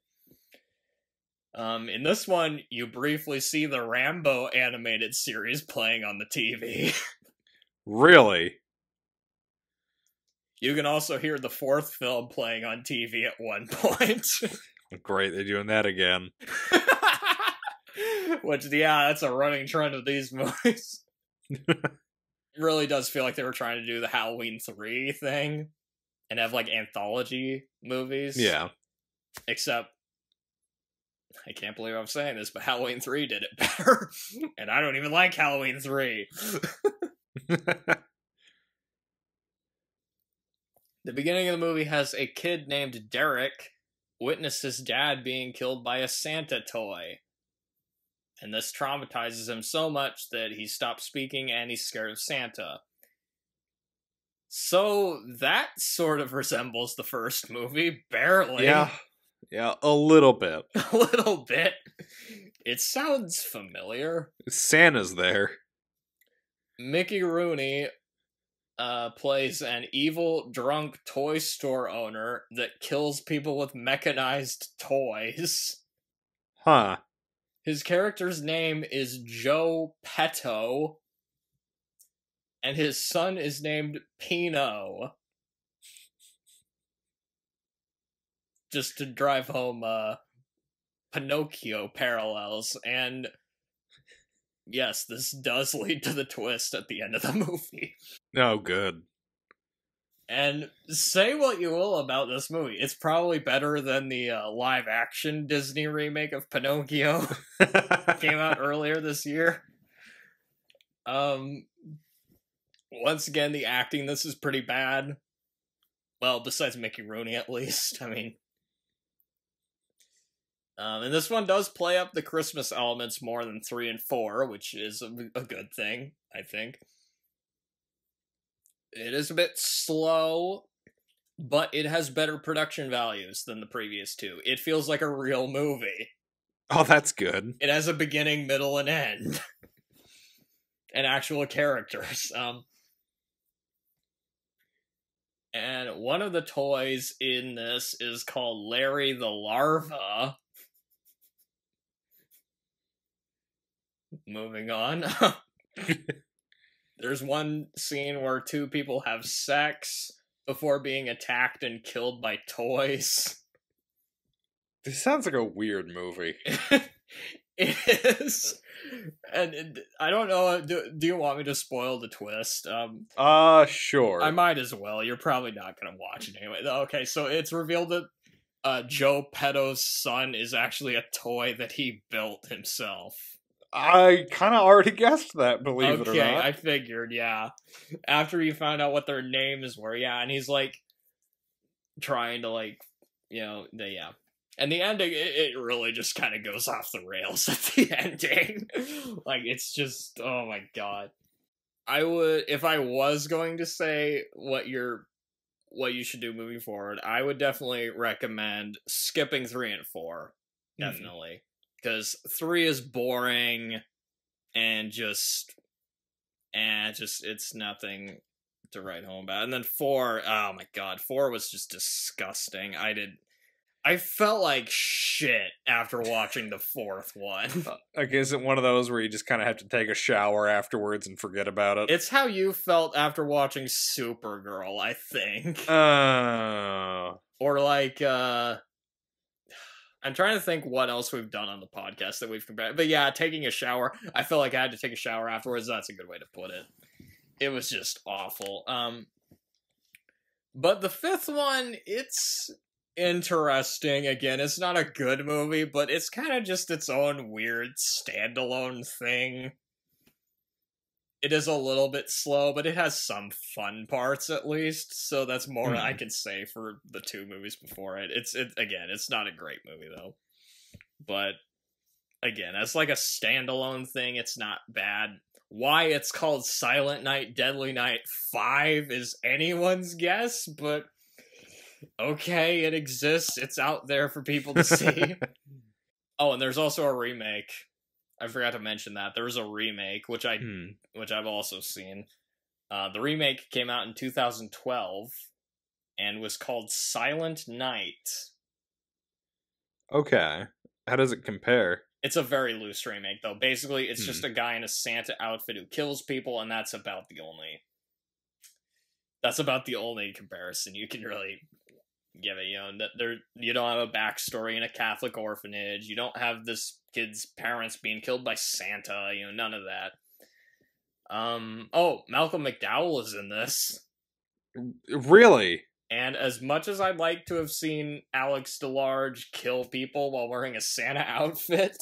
In this one, you briefly see the Rambo animated series playing on the TV. Really? You can also hear the fourth film playing on TV at one point. Great, they're doing that again. Which, yeah, that's a running trend of these movies. It really does feel like they were trying to do the Halloween 3 thing and have, like, anthology movies. Yeah. Except, I can't believe I'm saying this, but Halloween 3 did it better. And I don't even like Halloween 3. The beginning of the movie has a kid named Derek witness his dad being killed by a Santa toy. And this traumatizes him so much that he stops speaking and he's scared of Santa. So that sort of resembles the first movie, barely. Yeah, a little bit. A little bit. It sounds familiar. Santa's there. Mickey Rooney plays an evil, drunk toy store owner that kills people with mechanized toys. Huh. His character's name is Joe Petto, and his son is named Pino. Just to drive home Pinocchio parallels, and yes, this does lead to the twist at the end of the movie. Oh, good. And say what you will about this movie, it's probably better than the live-action Disney remake of Pinocchio. Came out earlier this year. Once again, the acting, this is pretty bad. Well, besides Mickey Rooney, at least. I mean... and this one does play up the Christmas elements more than 3 and 4, which is a good thing, I think. It is a bit slow, but it has better production values than the previous two. It feels like a real movie. Oh, that's good. It has a beginning, middle, and end. And actual characters. And one of the toys in this is called Larry the Larva. Moving on. There's one scene where 2 people have sex before being attacked and killed by toys. This sounds like a weird movie. It is. And I don't know, do you want me to spoil the twist? Sure. I might as well. You're probably not going to watch it anyway. Okay, so it's revealed that Joe Petto's son is actually a toy that he built himself. I kind of already guessed that, believe it or not. Okay, I figured, yeah. After you found out what their names were, yeah, and he's, like, trying to, like, you know, yeah. And the ending, it really just kind of goes off the rails at the ending. Like, it's just, oh my god. I would, if I was going to say what you should do moving forward, I would definitely recommend skipping 3 and 4. Definitely. Because 3 is boring, and it's nothing to write home about. And then 4, oh my god, 4 was just disgusting. I felt like shit after watching the fourth one. Like, is it one of those where you just kind of have to take a shower afterwards and forget about it? It's how you felt after watching Supergirl, I think. Or like, I'm trying to think what else we've done on the podcast that we've compared. But yeah, taking a shower. I felt like I had to take a shower afterwards. That's a good way to put it. It was just awful. But the fifth one, it's interesting. Again, it's not a good movie, but it's kind of just its own weird standalone thing. It is a little bit slow, but it has some fun parts at least. So that's more I can say for the two movies before it. Again, it's not a great movie though. But again, as like a standalone thing, it's not bad. Why it's called Silent Night, Deadly Night 5 is anyone's guess, but okay, it exists. It's out there for people to see. Oh, and there's also a remake. I forgot to mention that. There was a remake, which I've also seen. The remake came out in 2012 and was called Silent Night. Okay. How does it compare? It's a very loose remake, though. Basically, it's just a guy in a Santa outfit who kills people, and that's about the only comparison you can really give it. You don't have a backstory in a Catholic orphanage. You don't have this kid's parents being killed by Santa. None of that. Oh, Malcolm McDowell is in this. Really? And as much as I'd like to have seen Alex DeLarge kill people while wearing a Santa outfit,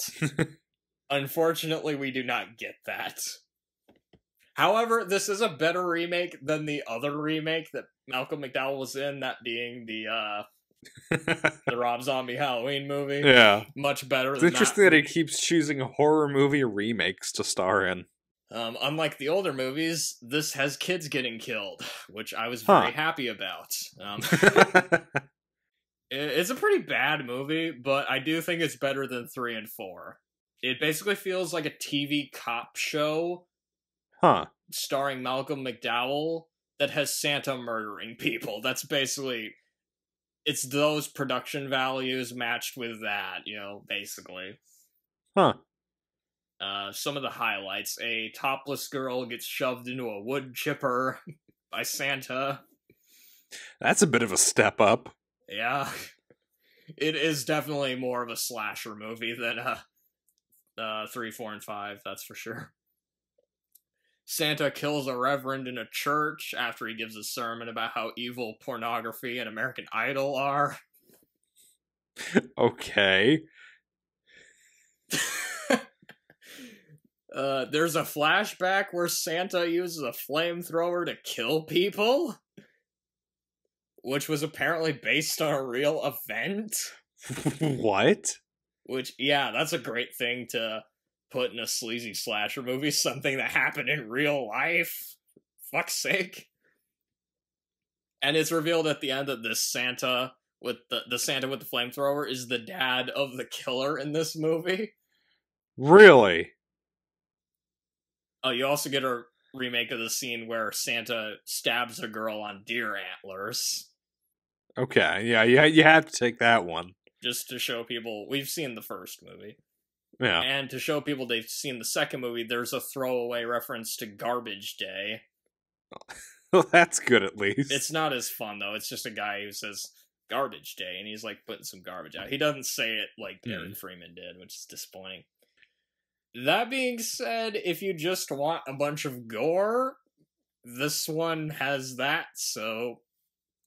unfortunately we do not get that. However, this is a better remake than the other remake that Malcolm McDowell was in, that being the Rob Zombie Halloween movie. Yeah. Much better It's than interesting that he keeps choosing horror movie remakes to star in. Unlike the older movies, this has kids getting killed, which I was very happy about. It's a pretty bad movie, but I do think it's better than 3 and 4. It basically feels like a TV cop show starring Malcolm McDowell that has Santa murdering people. That's basically... It's those production values matched with that, basically. Some of the highlights. A topless girl gets shoved into a wood chipper by Santa. That's a bit of a step up. Yeah. It is definitely more of a slasher movie than 3, 4, and 5, that's for sure. Santa kills a reverend in a church after he gives a sermon about how evil pornography and American Idol are. Okay. There's a flashback where Santa uses a flamethrower to kill people, which was apparently based on a real event. What? Which, yeah, that's a great thing to put in a sleazy slasher movie, something that happened in real life. Fuck's sake. And it's revealed at the end that this Santa with the Santa with the flamethrower is the dad of the killer in this movie. Really? Oh, you also get a remake of the scene where Santa stabs a girl on deer antlers. Okay, yeah, you have to take that one. Just to show people, we've seen the first movie. Yeah. And to show people they've seen the second movie, there's a throwaway reference to Garbage Day. Well, that's good at least. It's not as fun, though. It's just a guy who says Garbage Day, and he's, like, putting some garbage out. He doesn't say it like Eric Freeman did, which is disappointing. That being said, if you just want a bunch of gore, this one has that, so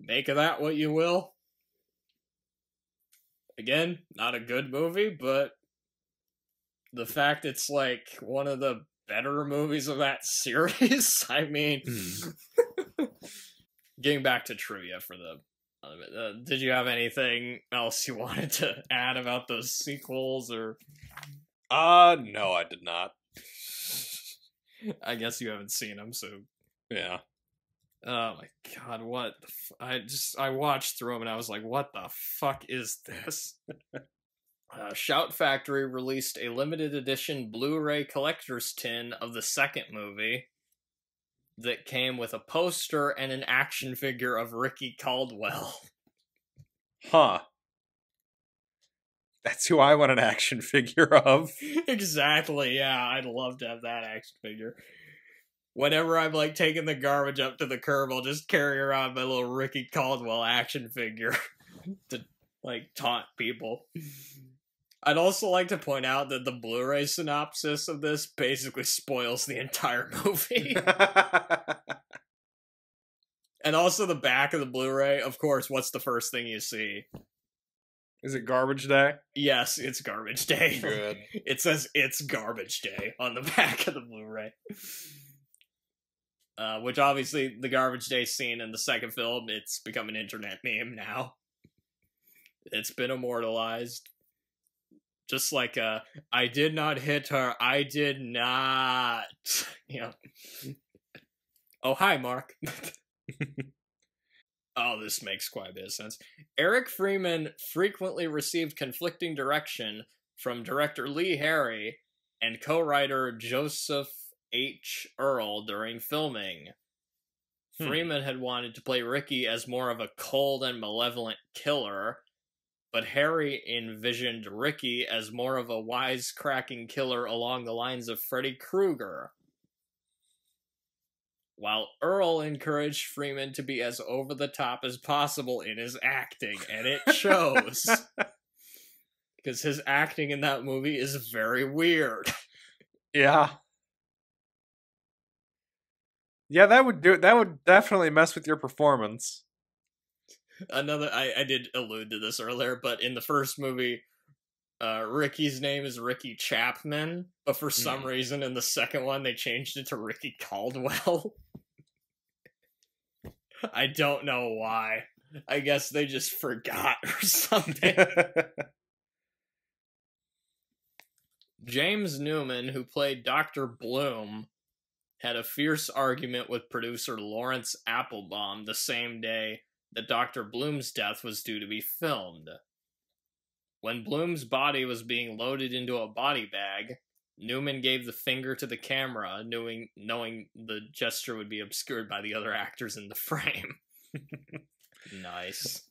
make of that what you will. Again, not a good movie, but the fact it's like one of the better movies of that series, I mean... Getting back to trivia for the... did you have anything else you wanted to add about those sequels, or... No, I did not. I guess you haven't seen them, so... Yeah. Oh my god, what the I watched through them and I was like, what the fuck is this? Shout Factory released a limited edition Blu-ray collector's tin of the second movie that came with a poster and an action figure of Ricky Caldwell. Huh. That's who I want an action figure of. Exactly, yeah, I'd love to have that action figure. Whenever I'm, like, taking the garbage up to the curb, I'll just carry around my little Ricky Caldwell action figure to, like, taunt people. I'd also like to point out that the Blu-ray synopsis of this basically spoils the entire movie. And also the back of the Blu-ray, of course, what's the first thing you see? Is it Garbage Day? Yes, it's Garbage Day. Good. It says it's Garbage Day on the back of the Blu-ray. which obviously the garbage day scene in the second film, it's become an internet meme now. It's been immortalized. Just like, I did not hit her, I did not. Oh, hi, Mark. Oh, this makes quite a bit of sense. Eric Freeman frequently received conflicting direction from director Lee Harry and co-writer Joseph H. Earl during filming. Freeman had wanted to play Ricky as more of a cold and malevolent killer, but Harry envisioned Ricky as more of a wisecracking killer along the lines of Freddy Krueger, while Earl encouraged Freeman to be as over-the-top as possible in his acting, and it shows. Because his acting in that movie is very weird. Yeah. Yeah, that would do it. That would definitely mess with your performance. I did allude to this earlier, but in the first movie, Ricky's name is Ricky Chapman, but for some reason in the second one they changed it to Ricky Caldwell. I don't know why. I guess they just forgot or something. James Newman, who played Dr. Bloom, had a fierce argument with producer Lawrence Applebaum the same day that Dr. Bloom's death was due to be filmed. When Bloom's body was being loaded into a body bag, Newman gave the finger to the camera, knowing the gesture would be obscured by the other actors in the frame. Nice.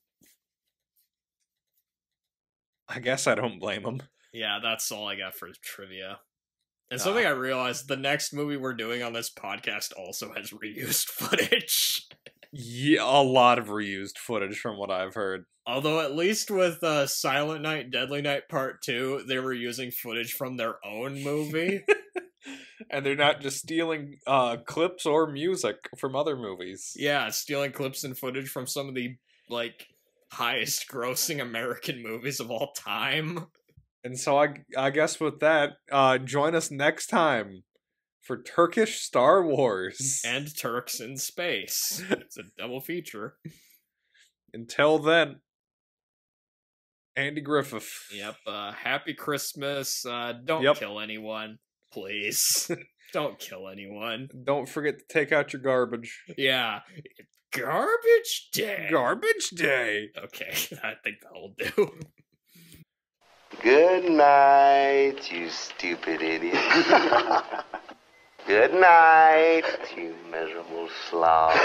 I guess I don't blame him. Yeah, that's all I got for trivia. And something I realized, the next movie we're doing on this podcast also has reused footage. Yeah, a lot of reused footage from what I've heard. Although at least with Silent Night, Deadly Night Part 2, they were using footage from their own movie. And they're not just stealing clips or music from other movies. Yeah, stealing clips and footage from some of the, highest grossing American movies of all time. And so I guess with that, join us next time for Turkish Star Wars. And Turks in Space. It's a double feature. Until then, Andy Griffith. Yep, happy Christmas. Don't kill anyone, please. Don't kill anyone. Don't forget to take out your garbage. Yeah. Garbage day. Garbage day. Okay, I think that'll do. Good night, you stupid idiot. Good night, you miserable slob.